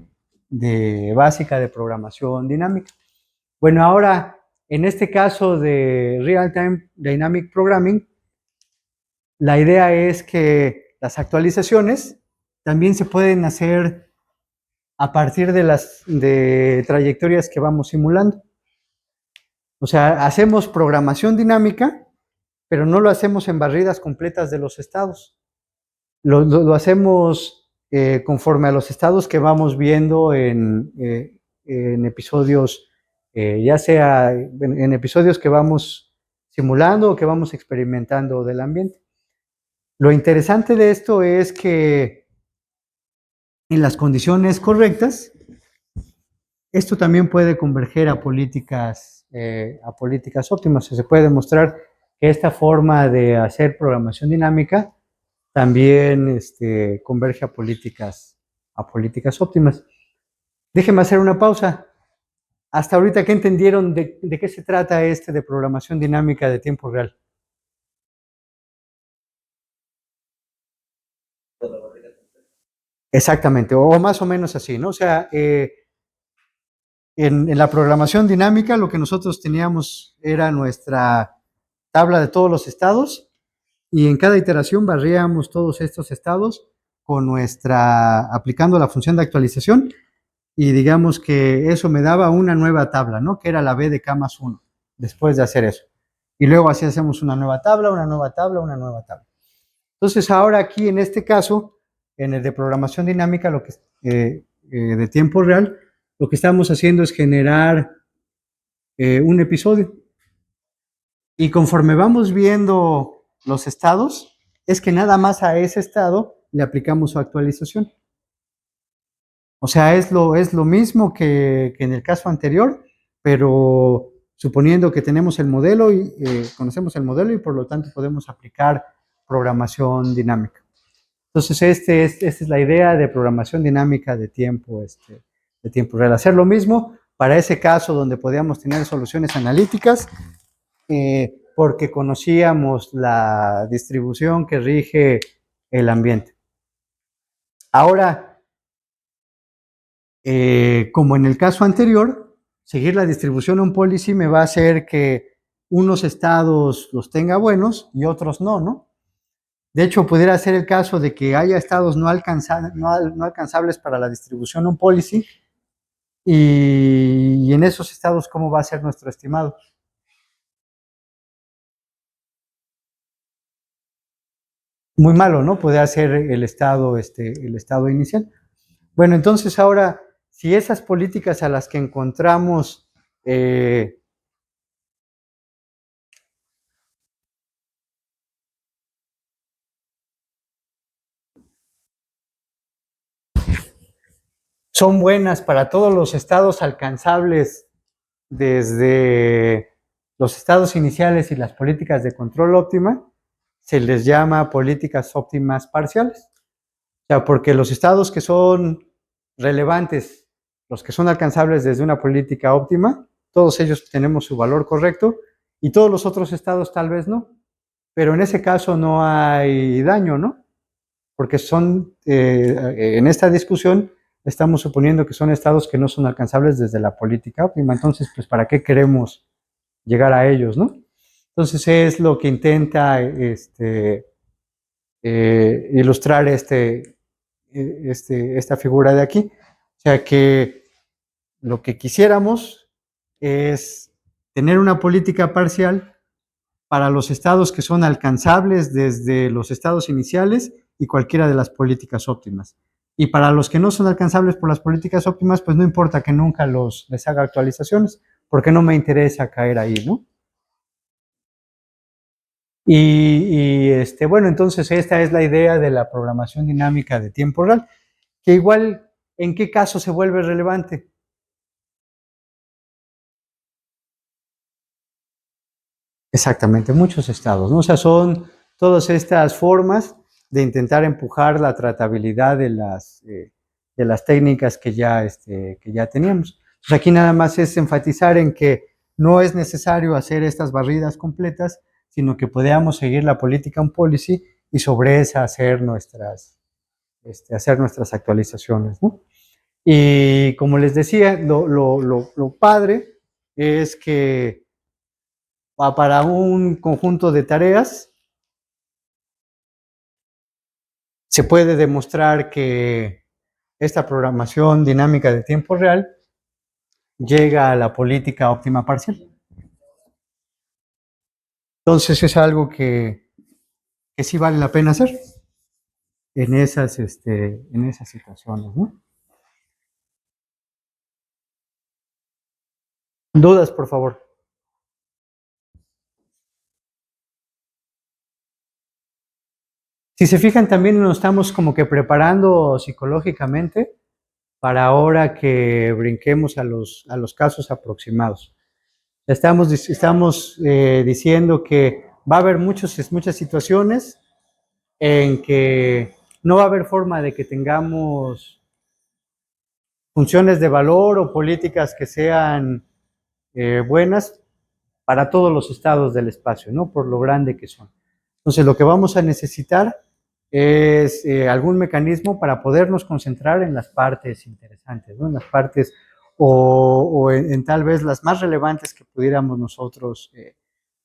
S1: básica de programación dinámica. Bueno, ahora, en este caso de Real-Time Dynamic Programming, la idea es que las actualizaciones también se pueden hacer a partir de trayectorias que vamos simulando. O sea, hacemos programación dinámica, pero no lo hacemos en barridas completas de los estados. Lo hacemos conforme a los estados que vamos viendo en episodios, ya sea en episodios que vamos simulando o que vamos experimentando del ambiente. Lo interesante de esto es que en las condiciones correctas, esto también puede converger a políticas óptimas. Se puede demostrar que esta forma de hacer programación dinámica también converge a políticas óptimas. Déjenme hacer una pausa. Hasta ahorita, ¿qué entendieron de qué se trata de programación dinámica de tiempo real? Exactamente, o más o menos así, ¿no? O sea, en la programación dinámica lo que nosotros teníamos era nuestra tabla de todos los estados, y en cada iteración barríamos todos estos estados aplicando la función de actualización, y digamos que eso me daba una nueva tabla, ¿no? Que era la BDK más 1, después de hacer eso. Y luego así hacemos una nueva tabla, una nueva tabla, una nueva tabla. Entonces ahora aquí en este caso, en el de programación dinámica, de tiempo real, lo que estamos haciendo es generar un episodio. Y conforme vamos viendo los estados, es que nada más a ese estado le aplicamos su actualización. O sea, es lo mismo que en el caso anterior, pero suponiendo que tenemos el modelo y conocemos el modelo, y por lo tanto podemos aplicar programación dinámica. Entonces, esta es la idea de programación dinámica de tiempo real. Hacer lo mismo para ese caso donde podíamos tener soluciones analíticas, porque conocíamos la distribución que rige el ambiente. Ahora, como en el caso anterior, seguir la distribution on policy me va a hacer que unos estados los tenga buenos y otros no, ¿no? De hecho, pudiera ser el caso de que haya estados no alcanzables para la distribution on policy y en esos estados, ¿cómo va a ser nuestro estimado? Muy malo, ¿no? Podría ser el estado inicial. Bueno, entonces ahora, si esas políticas a las que encontramos son buenas para todos los estados alcanzables desde los estados iniciales y las políticas de control óptima, se les llama políticas óptimas parciales. O sea, porque los estados que son relevantes, los que son alcanzables desde una política óptima, todos ellos tenemos su valor correcto y todos los otros estados tal vez no. Pero en ese caso no hay daño, ¿no? Porque son, en esta discusión, estamos suponiendo que son estados que no son alcanzables desde la política óptima. Entonces, pues, ¿para qué queremos llegar a ellos, no? Entonces, es lo que intenta ilustrar esta figura de aquí. O sea, que lo que quisiéramos es tener una política parcial para los estados que son alcanzables desde los estados iniciales y cualquiera de las políticas óptimas. Y para los que no son alcanzables por las políticas óptimas, pues no importa que nunca les haga actualizaciones, porque no me interesa caer ahí, ¿no? Bueno, entonces esta es la idea de la programación dinámica de tiempo real, que igual, ¿en qué caso se vuelve relevante? Exactamente, muchos estados, ¿no? O sea, son todas estas formas de intentar empujar la tratabilidad de las técnicas que ya teníamos. Entonces, aquí nada más es enfatizar en que no es necesario hacer estas barridas completas, sino que podamos seguir la política on policy y sobre esa hacer nuestras actualizaciones, ¿no? Y como les decía, lo padre es que para un conjunto de tareas se puede demostrar que esta programación dinámica de tiempo real llega a la política óptima parcial. Entonces es algo que sí vale la pena hacer en esas situaciones, ¿no? Dudas, por favor. Si se fijan, también nos estamos como que preparando psicológicamente para ahora que brinquemos a los casos aproximados. Estamos diciendo que va a haber muchas situaciones en que no va a haber forma de que tengamos funciones de valor o políticas que sean buenas para todos los estados del espacio, ¿no? Por lo grande que son. Entonces, lo que vamos a necesitar es algún mecanismo para podernos concentrar en las partes interesantes, ¿no? En las partes o en tal vez las más relevantes que pudiéramos nosotros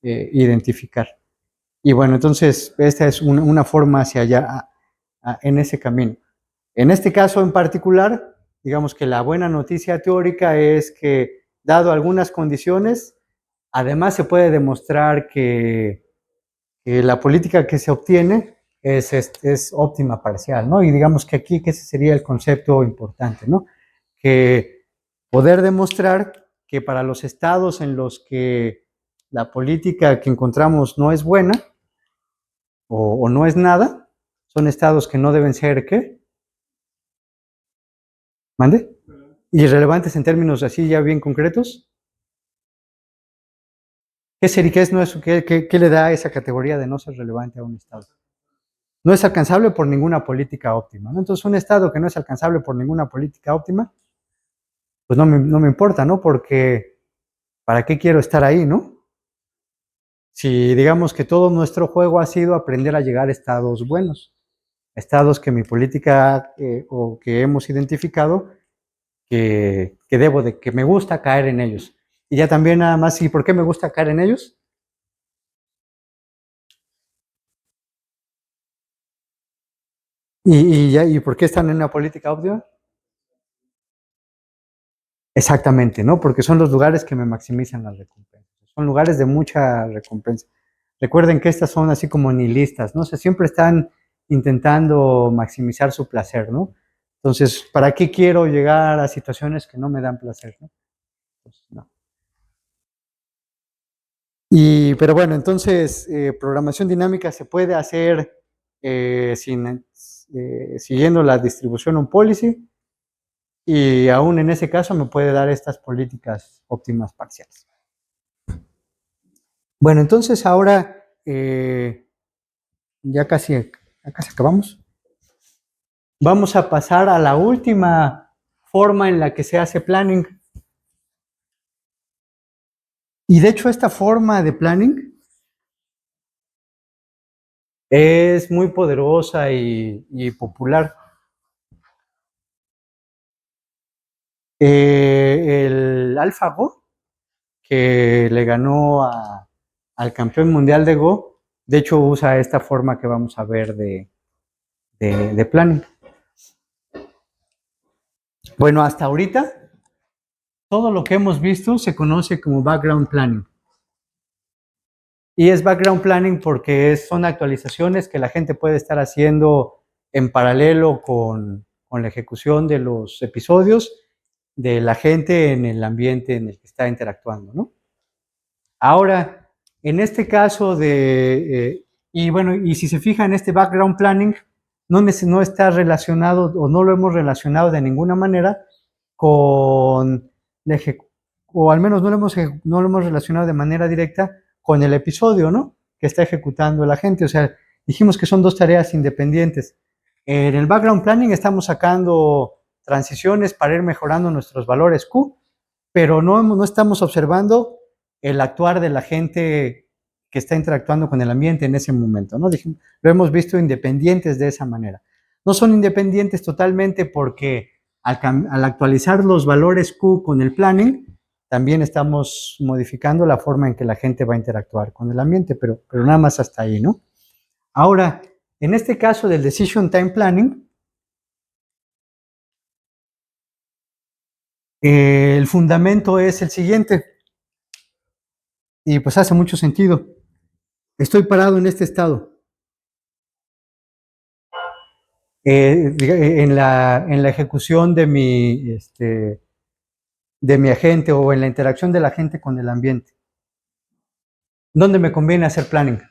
S1: identificar. Y bueno, entonces esta es una forma hacia allá en ese camino. En este caso en particular, digamos que la buena noticia teórica es que, dado algunas condiciones, además se puede demostrar que la política que se obtiene es óptima parcial, ¿no? Y digamos que aquí que ese sería el concepto importante, ¿no? Que poder demostrar que para los estados en los que la política que encontramos no es buena o no es nada, son estados que no deben ser, ¿qué? ¿Mande? Irrelevantes en términos así ya bien concretos. ¿Qué sería, qué le da esa categoría de no ser relevante a un estado? No es alcanzable por ninguna política óptima, ¿no? Entonces, un estado que no es alcanzable por ninguna política óptima, pues no me importa, ¿no? Porque ¿para qué quiero estar ahí, no? Si digamos que todo nuestro juego ha sido aprender a llegar a estados buenos, estados que mi política o que hemos identificado que debo de, que me gusta caer en ellos. Y ya también nada más, ¿y por qué me gusta caer en ellos? ¿Y por qué están en una política óptima? Exactamente, ¿no? Porque son los lugares que me maximizan las recompensas. Son lugares de mucha recompensa. Recuerden que estas son así como nihilistas, ¿no? O sea, siempre están intentando maximizar su placer, ¿no? Entonces, ¿para qué quiero llegar a situaciones que no me dan placer, ¿no? Pues, no. Pero bueno, entonces, programación dinámica se puede hacer siguiendo la distribución on policy y aún en ese caso me puede dar estas políticas óptimas parciales. Bueno, entonces ahora ya casi acabamos. Vamos a pasar a la última forma en la que se hace planning. Y de hecho esta forma de planning es muy poderosa y popular. El AlphaGo, que le ganó al campeón mundial de Go, de hecho usa esta forma que vamos a ver de planning. Bueno, hasta ahorita todo lo que hemos visto se conoce como background planning. Y es background planning porque son actualizaciones que la gente puede estar haciendo en paralelo con la ejecución de los episodios de la gente en el ambiente en el que está interactuando, ¿no? Ahora, en este caso y bueno, y si se fija en este background planning, no está relacionado o no lo hemos relacionado de ninguna manera con la o al menos no lo hemos relacionado de manera directa con el episodio, ¿no? Que está ejecutando la gente. O sea, dijimos que son dos tareas independientes. En el background planning estamos sacando transiciones para ir mejorando nuestros valores Q, pero no estamos observando el actuar de la gente que está interactuando con el ambiente en ese momento, ¿no? Lo hemos visto independientes de esa manera. No son independientes totalmente porque al actualizar los valores Q con el planning, también estamos modificando la forma en que la gente va a interactuar con el ambiente, pero nada más hasta ahí, ¿no? Ahora, en este caso del Decision Time Planning, el fundamento es el siguiente, y pues hace mucho sentido. Estoy parado en este estado. En la ejecución de mi agente o en la interacción de la gente con el ambiente. ¿Dónde me conviene hacer planning?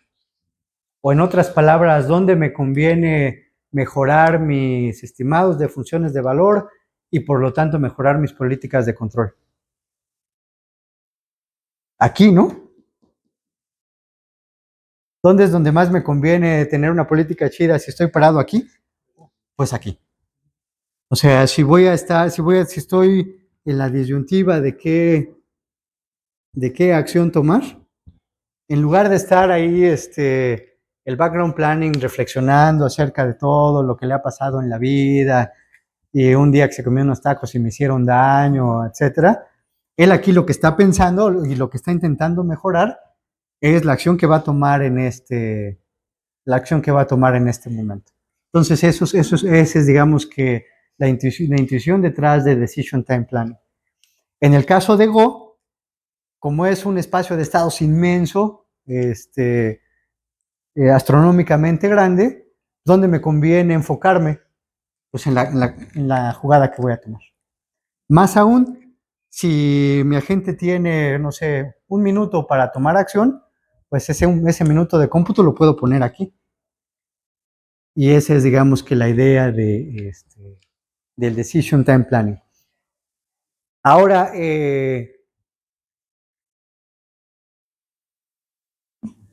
S1: O en otras palabras, ¿dónde me conviene mejorar mis estimados de funciones de valor y por lo tanto mejorar mis políticas de control? Aquí, ¿no? ¿Dónde es donde más me conviene tener una política chida si estoy parado aquí? Pues aquí. O sea, si estoy en la disyuntiva de qué acción tomar, en lugar de estar ahí, el background planning, reflexionando acerca de todo lo que le ha pasado en la vida, y un día que se comió unos tacos y me hicieron daño, etcétera, él aquí lo que está pensando y lo que está intentando mejorar es la acción que va a tomar la acción que va a tomar en este momento. Entonces, esa es, digamos que, la intuición detrás de Decision Time Planning. En el caso de Go, como es un espacio de estados inmenso, astronómicamente grande, ¿dónde me conviene enfocarme? Pues en la jugada que voy a tomar. Más aún, si mi agente tiene, no sé, un minuto para tomar acción, pues ese minuto de cómputo lo puedo poner aquí. Y esa es, digamos, que la idea del Decision Time Planning. Ahora,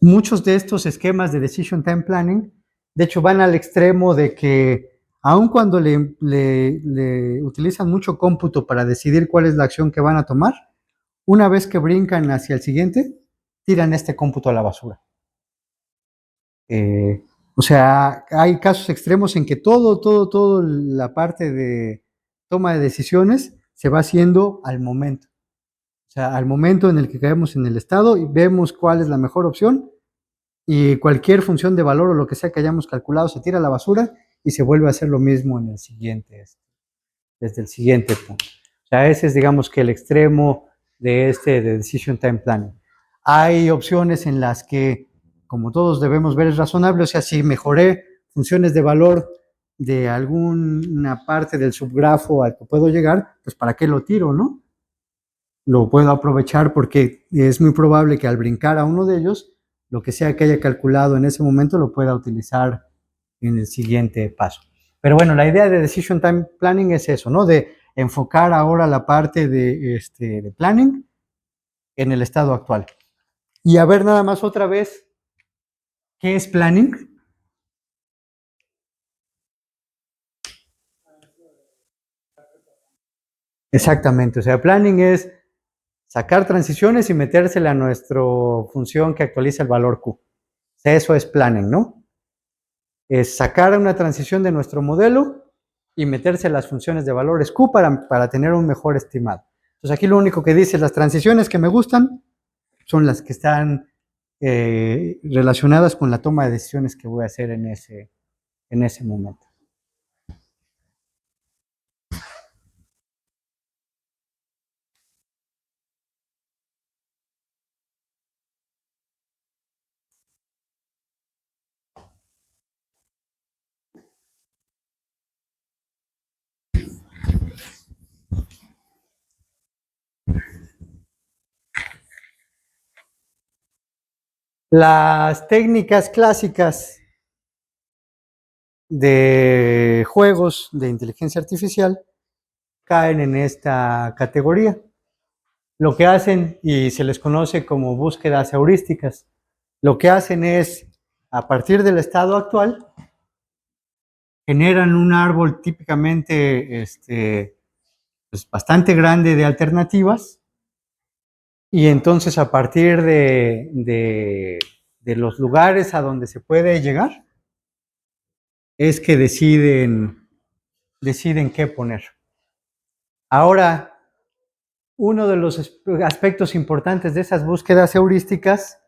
S1: muchos de estos esquemas de Decision Time Planning, de hecho, van al extremo de que, aun cuando le utilizan mucho cómputo para decidir cuál es la acción que van a tomar, una vez que brincan hacia el siguiente, tiran este cómputo a la basura. O sea, hay casos extremos en que todo la parte de toma de decisiones se va haciendo al momento. O sea, al momento en el que caemos en el estado y vemos cuál es la mejor opción y cualquier función de valor o lo que sea que hayamos calculado se tira a la basura y se vuelve a hacer lo mismo en el siguiente, desde el siguiente punto. O sea, ese es, digamos, que el extremo de de Decision Time Planning. Hay opciones en las que, como todos debemos ver, es razonable. O sea, si mejoré funciones de valor de alguna parte del subgrafo al que puedo llegar, pues ¿para qué lo tiro, no? Lo puedo aprovechar porque es muy probable que al brincar a uno de ellos, lo que sea que haya calculado en ese momento lo pueda utilizar en el siguiente paso. Pero bueno, la idea de Decision Time Planning es eso, ¿no? De enfocar ahora la parte de planning en el estado actual. Y a ver nada más otra vez, ¿qué es planning? Exactamente, o sea, planning es sacar transiciones y metérsela a nuestra función que actualiza el valor Q. O sea, eso es planning, ¿no? Es sacar una transición de nuestro modelo y meterse a las funciones de valores Q para tener un mejor estimado. Entonces aquí lo único que dice, las transiciones que me gustan son las que están relacionadas con la toma de decisiones que voy a hacer en ese momento. Las técnicas clásicas de juegos de inteligencia artificial caen en esta categoría. Lo que hacen, y se les conoce como búsquedas heurísticas, lo que hacen es, a partir del estado actual, generan un árbol típicamente pues bastante grande de alternativas, y entonces a partir de los lugares a donde se puede llegar, es que deciden qué poner. Ahora, uno de los aspectos importantes de esas búsquedas heurísticas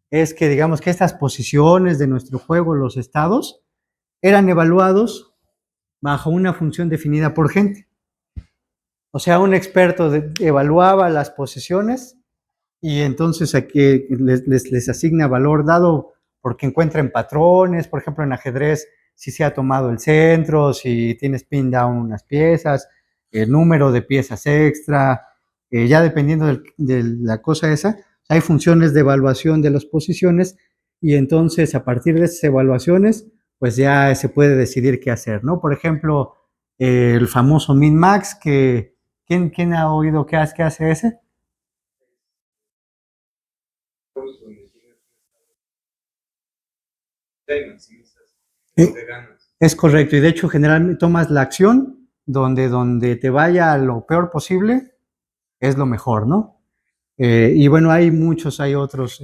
S1: es que, digamos, que estas posiciones de nuestro juego, los estados, eran evaluados bajo una función definida por gente. O sea, un experto evaluaba las posiciones y entonces aquí les asigna valor dado porque encuentran patrones, por ejemplo, en ajedrez, si se ha tomado el centro, si tienes pin down unas piezas, el número de piezas extra, ya dependiendo de la cosa esa, hay funciones de evaluación de las posiciones y entonces a partir de esas evaluaciones, pues ya se puede decidir qué hacer, ¿no? Por ejemplo, el famoso min-max, que ¿quién ha oído qué hace ese? Es correcto, y de hecho generalmente tomas la acción donde te vaya lo peor posible, es lo mejor, ¿no? Y bueno, hay otros,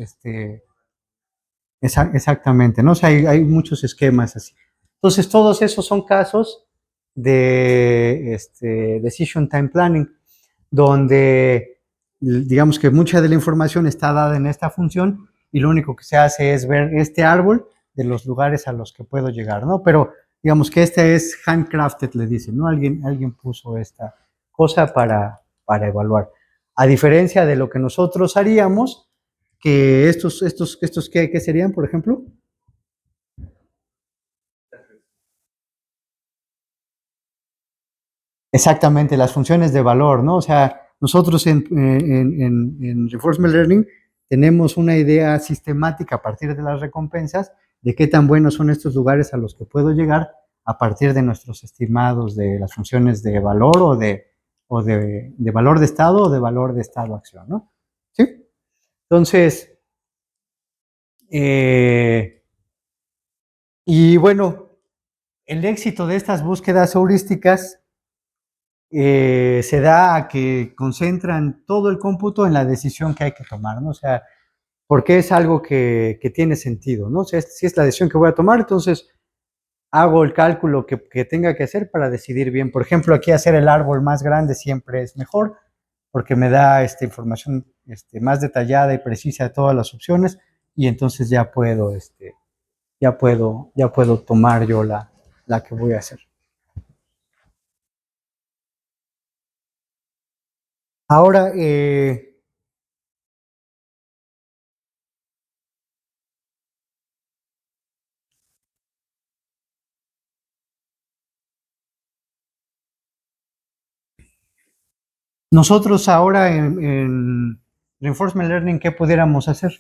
S1: exactamente, ¿no? O sea, hay muchos esquemas así. Entonces, todos esos son casos de Decision Time Planning, donde digamos que mucha de la información está dada en esta función y lo único que se hace es ver este árbol de los lugares a los que puedo llegar, ¿no? Pero digamos que este es handcrafted, le dicen, ¿no? Alguien puso esta cosa para evaluar. A diferencia de lo que nosotros haríamos, que estos ¿qué serían, por ejemplo? Exactamente, las funciones de valor, ¿no? O sea, nosotros en Reinforcement Learning tenemos una idea sistemática a partir de las recompensas de qué tan buenos son estos lugares a los que puedo llegar a partir de nuestros estimados de las funciones de valor o de valor de estado o de valor de estado-acción, ¿no? ¿Sí? Entonces, y bueno, el éxito de estas búsquedas heurísticas se da a que concentran todo el cómputo en la decisión que hay que tomar, ¿no? O sea, porque es algo que tiene sentido, ¿no? Si es la decisión que voy a tomar, entonces hago el cálculo que tenga que hacer para decidir bien. Por ejemplo, aquí hacer el árbol más grande siempre es mejor, porque me da información más detallada y precisa de todas las opciones, y entonces ya puedo tomar yo la que voy a hacer. Ahora, nosotros ahora en Reinforcement Learning, ¿qué pudiéramos hacer?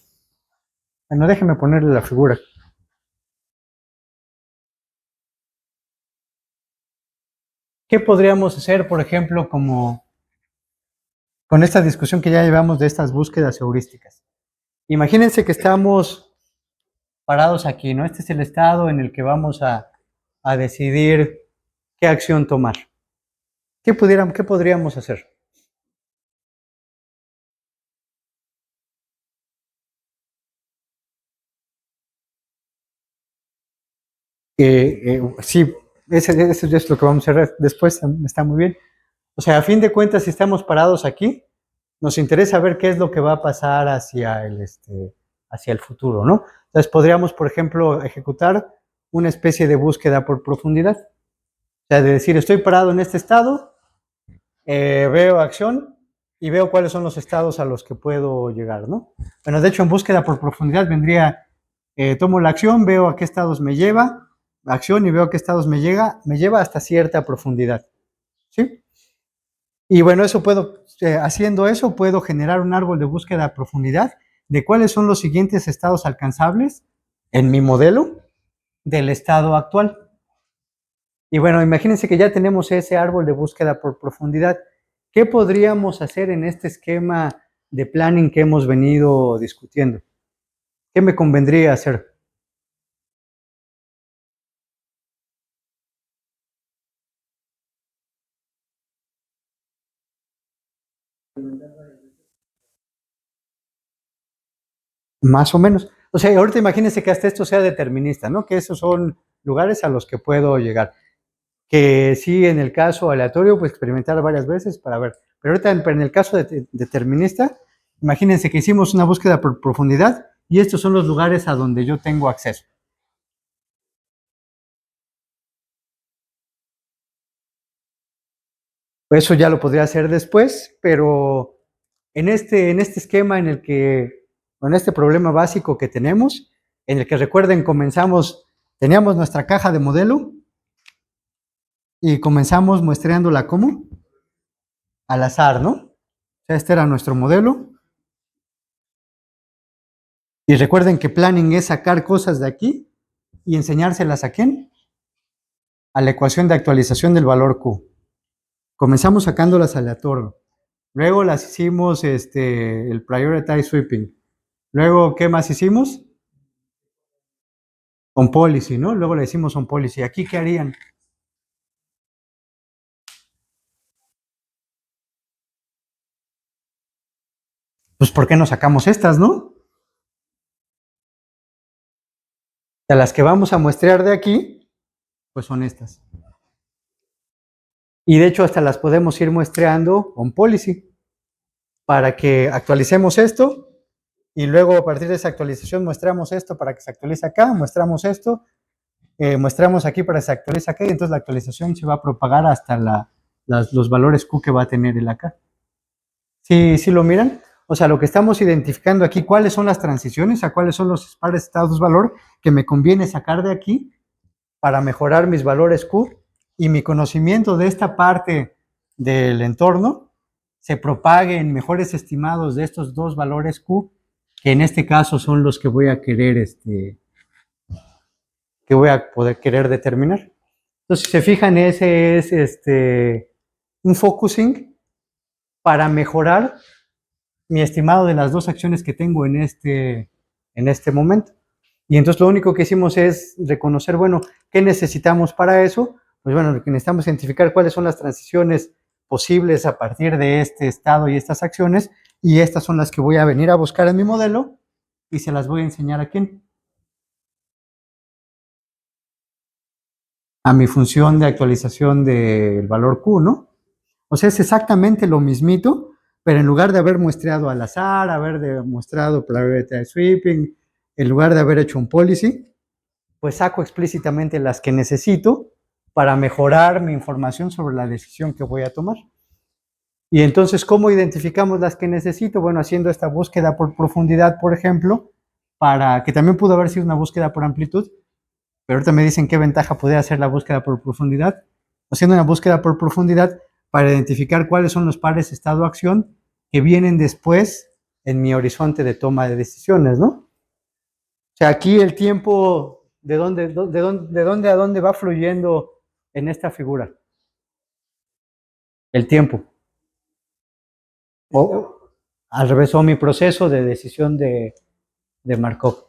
S1: Bueno, déjeme ponerle la figura. ¿Qué podríamos hacer, por ejemplo, como con esta discusión que ya llevamos de estas búsquedas heurísticas? Imagínense que estamos parados aquí, ¿no? Este es el estado en el que vamos a decidir qué acción tomar. ¿Qué podríamos hacer? Sí, eso ya es lo que vamos a hacer después, está muy bien. O sea, a fin de cuentas, si estamos parados aquí, nos interesa ver qué es lo que va a pasar hacia el futuro, ¿no? Entonces podríamos, por ejemplo, ejecutar una especie de búsqueda por profundidad. O sea, de decir, estoy parado en este estado, veo acción y veo cuáles son los estados a los que puedo llegar, ¿no? Bueno, de hecho, en búsqueda por profundidad vendría, tomo la acción, veo a qué estados me lleva, acción y veo a qué estados me lleva hasta cierta profundidad, ¿sí? Y bueno, haciendo eso, puedo generar un árbol de búsqueda a profundidad de cuáles son los siguientes estados alcanzables en mi modelo del estado actual. Y bueno, imagínense que ya tenemos ese árbol de búsqueda por profundidad. ¿Qué podríamos hacer en este esquema de planning que hemos venido discutiendo? ¿Qué me convendría hacer? Más o menos. O sea, ahorita imagínense que hasta esto sea determinista, ¿no? Que esos son lugares a los que puedo llegar. Que sí, en el caso aleatorio, pues experimentar varias veces para ver. Pero ahorita en el caso determinista, imagínense que hicimos una búsqueda por profundidad y estos son los lugares a donde yo tengo acceso. Eso ya lo podría hacer después, pero en este esquema en este problema básico que tenemos, en el que recuerden, teníamos nuestra caja de modelo y comenzamos muestreándola como al azar, ¿no? O sea, este era nuestro modelo. Y recuerden que planning es sacar cosas de aquí y enseñárselas a quién? A la ecuación de actualización del valor Q. Comenzamos sacándolas aleatorio. Luego las hicimos el prioritize sweeping. Luego, ¿qué más hicimos? On policy, ¿no? Luego le hicimos on policy. ¿Aquí qué harían? Pues, ¿por qué no sacamos estas, no? A las que vamos a muestrear de aquí, pues son estas. Y de hecho, hasta las podemos ir muestreando on policy para que actualicemos esto y luego a partir de esa actualización muestramos esto para que se actualice acá, muestramos esto, muestramos aquí para que se actualice acá y entonces la actualización se va a propagar hasta los valores Q que va a tener el acá. ¿Sí, sí lo miran? O sea, lo que estamos identificando aquí, cuáles son las transiciones, a cuáles son los pares estados valor que me conviene sacar de aquí para mejorar mis valores Q y mi conocimiento de esta parte del entorno se propague en mejores estimados de estos dos valores Q, que en este caso son los que voy a querer, que voy a poder querer determinar. Entonces, si se fijan, ese es un focusing para mejorar mi estimado de las dos acciones que tengo en este momento. Y entonces lo único que hicimos es reconocer, bueno, ¿qué necesitamos para eso? Pues bueno, necesitamos identificar cuáles son las transiciones posibles a partir de este estado y estas acciones, y estas son las que voy a venir a buscar en mi modelo y se las voy a enseñar a quién. A mi función de actualización del valor Q, ¿no? O sea, es exactamente lo mismito, pero en lugar de haber muestreado al azar, haber muestrado probability sweeping, en lugar de haber hecho un policy, pues saco explícitamente las que necesito para mejorar mi información sobre la decisión que voy a tomar. Y entonces, ¿cómo identificamos las que necesito? Bueno, haciendo esta búsqueda por profundidad, por ejemplo, para que también pudo haber sido una búsqueda por amplitud, pero ahorita me dicen qué ventaja puede hacer la búsqueda por profundidad. Haciendo una búsqueda por profundidad para identificar cuáles son los pares estado-acción que vienen después en mi horizonte de toma de decisiones, ¿no? O sea, aquí el tiempo, ¿de dónde a dónde va fluyendo en esta figura? El tiempo. O al revés, o mi proceso de decisión de Markov.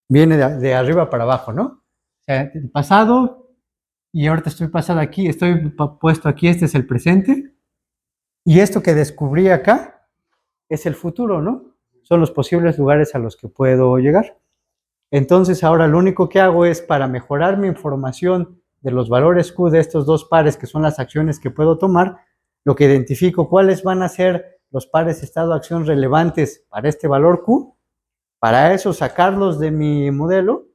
S1: Viene de arriba para abajo, ¿no? O sea, el pasado, y ahorita estoy pasado aquí, estoy puesto aquí, este es el presente, y esto que descubrí acá es el futuro, ¿no? Son los posibles lugares a los que puedo llegar. Entonces ahora lo único que hago es para mejorar mi información de los valores Q de estos dos pares, que son las acciones que puedo tomar, lo que identifico cuáles van a ser los pares estado-acción relevantes para este valor Q, para eso sacarlos de mi modelo,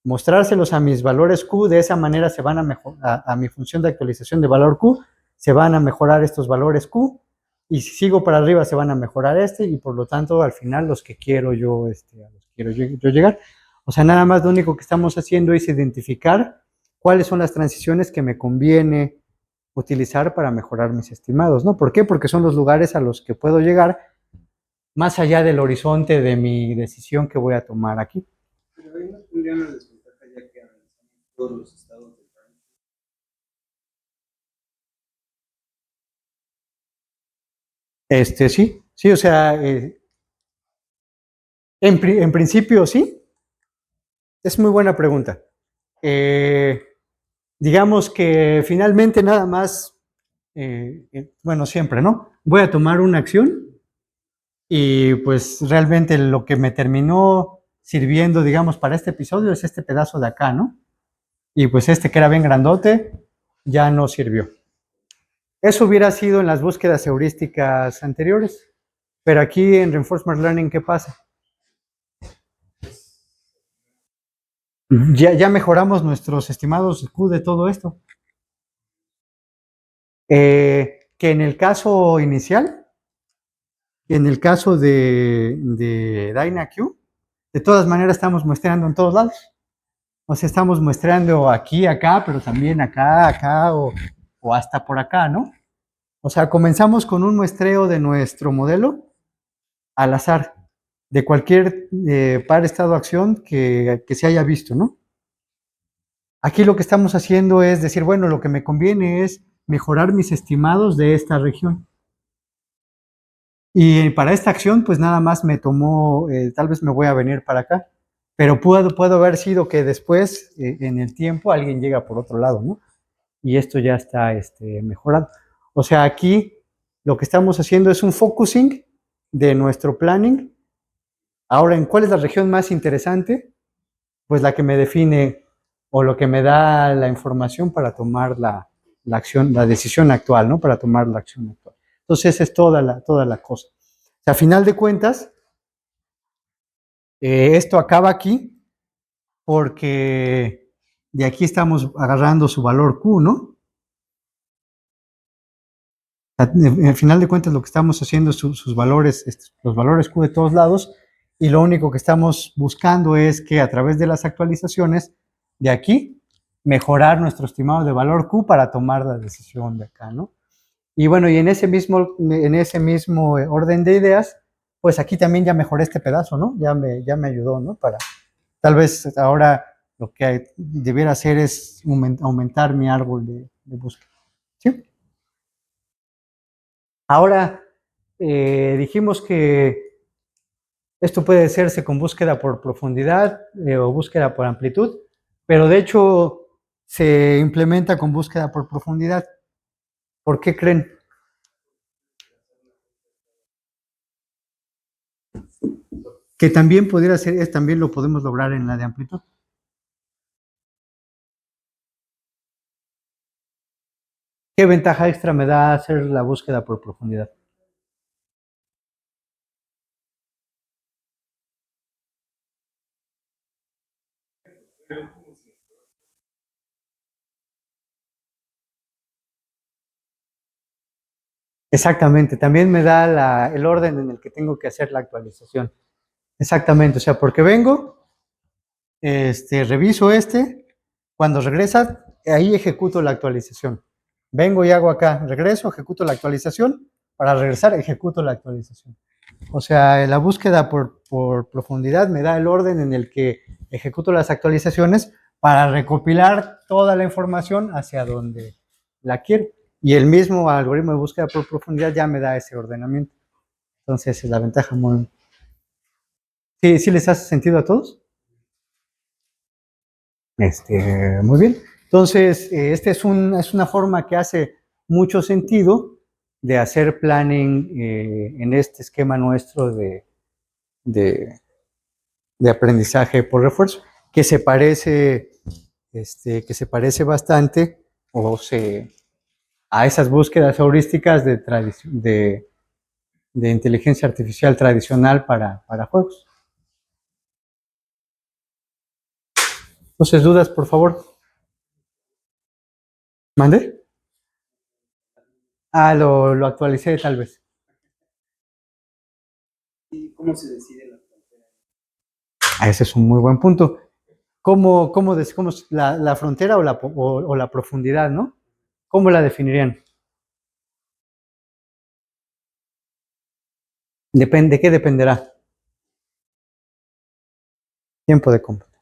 S1: mostrárselos a mis valores Q, de esa manera se van a mejorar, a mi función de actualización de valor Q, se van a mejorar estos valores Q, y si sigo para arriba se van a mejorar y por lo tanto al final los que quiero yo, a los que quiero yo llegar. O sea, nada más lo único que estamos haciendo es identificar cuáles son las transiciones que me conviene utilizar para mejorar mis estimados, ¿no? ¿Por qué? Porque son los lugares a los que puedo llegar más allá del horizonte de mi decisión que voy a tomar aquí.
S2: Pero ahí no tendría una desventaja ya que analizamos todos los estados del rango.
S1: Sí, o sea, en principio sí, es muy buena pregunta. Digamos que finalmente nada más, bueno, siempre, ¿no? Voy a tomar una acción y pues realmente lo que me terminó sirviendo, digamos, para este episodio es este pedazo de acá, ¿no? Y pues este que era bien grandote ya no sirvió. Eso hubiera sido en las búsquedas heurísticas anteriores, pero aquí en Reinforcement Learning, ¿qué pasa? Ya mejoramos nuestros estimados Q de todo esto. Que en el caso inicial, en el caso de DynaQ, de todas maneras estamos muestreando en todos lados. O sea, estamos muestreando aquí, acá, pero también acá, o hasta por acá, ¿no? O sea, comenzamos con un muestreo de nuestro modelo al azar, de cualquier par estado-acción que se haya visto, ¿no? Aquí lo que estamos haciendo es decir, bueno, lo que me conviene es mejorar mis estimados de esta región. Y para esta acción, pues nada más me tomó, tal vez me voy a venir para acá, pero puedo haber sido que después, en el tiempo, alguien llega por otro lado, ¿no? Y esto ya está mejorado. O sea, aquí lo que estamos haciendo es un focusing de nuestro planning. Ahora, ¿en cuál es la región más interesante? Pues la que me define o lo que me da la información para tomar la acción, la decisión actual, ¿no? Para tomar la acción actual. Entonces, esa es toda la cosa. O sea, a final de cuentas, esto acaba aquí porque de aquí estamos agarrando su valor Q, ¿no? Al final de cuentas, lo que estamos haciendo es sus valores, los valores Q de todos lados, y lo único que estamos buscando es que a través de las actualizaciones de aquí, mejorar nuestro estimado de valor Q para tomar la decisión de acá, ¿no? Y bueno, y en ese mismo orden de ideas, pues aquí también ya mejoré este pedazo, ¿no? Ya me ayudó, ¿no? Para, tal vez ahora lo que debiera hacer es aumentar mi árbol de búsqueda, ¿sí? Ahora, dijimos que esto puede hacerse con búsqueda por profundidad o búsqueda por amplitud, pero de hecho se implementa con búsqueda por profundidad. ¿Por qué creen? que también pudiera ser, también lo podemos lograr en la de amplitud. ¿Qué ventaja extra me da hacer la búsqueda por profundidad? Exactamente, también me da el orden en el que tengo que hacer la actualización. Exactamente, o sea, porque vengo, reviso cuando regresa, ahí ejecuto la actualización. Vengo y hago acá, regreso, ejecuto la actualización, para regresar ejecuto la actualización. O sea, la búsqueda por profundidad me da el orden en el que ejecuto las actualizaciones para recopilar toda la información hacia donde la quiero. Y el mismo algoritmo de búsqueda por profundidad ya me da ese ordenamiento. Entonces, es la ventaja muy... ¿Sí, sí les hace sentido a todos? Muy bien. Entonces, esta es una forma que hace mucho sentido de hacer planning en este esquema nuestro de aprendizaje por refuerzo, que se parece, bastante a esas búsquedas heurísticas de inteligencia artificial tradicional para juegos. Entonces, dudas, por favor. ¿Mande? Lo actualicé tal vez.
S2: ¿Y cómo se decide la frontera?
S1: Ese es un muy buen punto. ¿Cómo la frontera o la profundidad, no? ¿Cómo la definirían? ¿De qué dependerá? Tiempo de cómputo.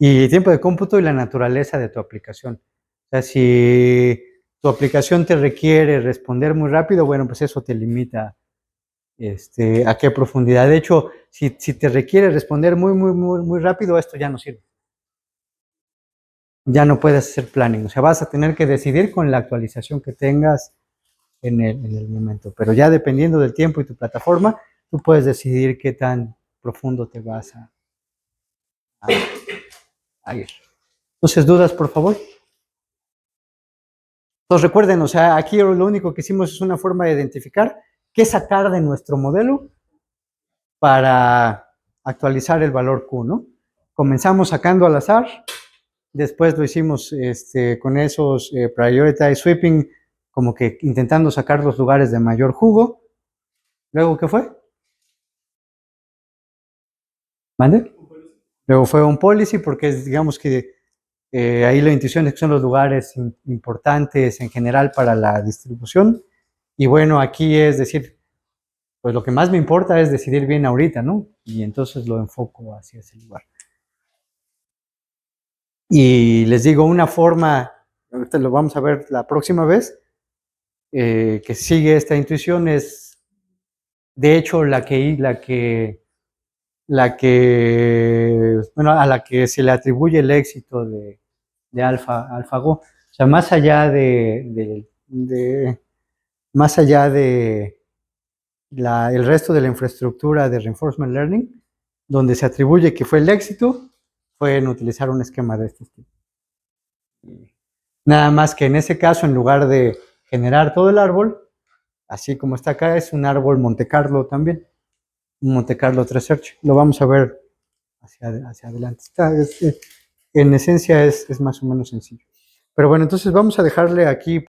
S1: Y tiempo de cómputo y la naturaleza de tu aplicación. O sea, si tu aplicación te requiere responder muy rápido, bueno, pues eso te limita a qué profundidad. De hecho, si te requiere responder muy rápido, esto ya no sirve. Ya no puedes hacer planning. O sea, vas a tener que decidir con la actualización que tengas en el momento. Pero ya dependiendo del tiempo y tu plataforma, tú puedes decidir qué tan profundo te vas a ir. Entonces, dudas, por favor. Entonces recuerden, o sea, aquí lo único que hicimos es una forma de identificar qué sacar de nuestro modelo para actualizar el valor Q, ¿no? Comenzamos sacando al azar, después lo hicimos con esos prioritize sweeping, como que intentando sacar los lugares de mayor jugo. Luego, ¿qué fue? ¿Mande? Luego fue un policy, porque digamos que ahí la intuición es que son los lugares importantes en general para la distribución. Y bueno, aquí es decir, pues lo que más me importa es decidir bien ahorita, ¿no? Y entonces lo enfoco hacia ese lugar. Y les digo, una forma, ahorita lo vamos a ver la próxima vez, que sigue esta intuición es, de hecho, a la que se le atribuye el éxito de AlphaGo. O sea, más allá de el resto de la infraestructura de Reinforcement Learning, donde se atribuye que fue el éxito, fue en utilizar un esquema de este tipo. Nada más que en ese caso, en lugar de generar todo el árbol, así como está acá, es un árbol Monte Carlo también, un Monte Carlo Tree Search. Lo vamos a ver hacia adelante. En esencia es más o menos sencillo. Pero bueno, entonces vamos a dejarle aquí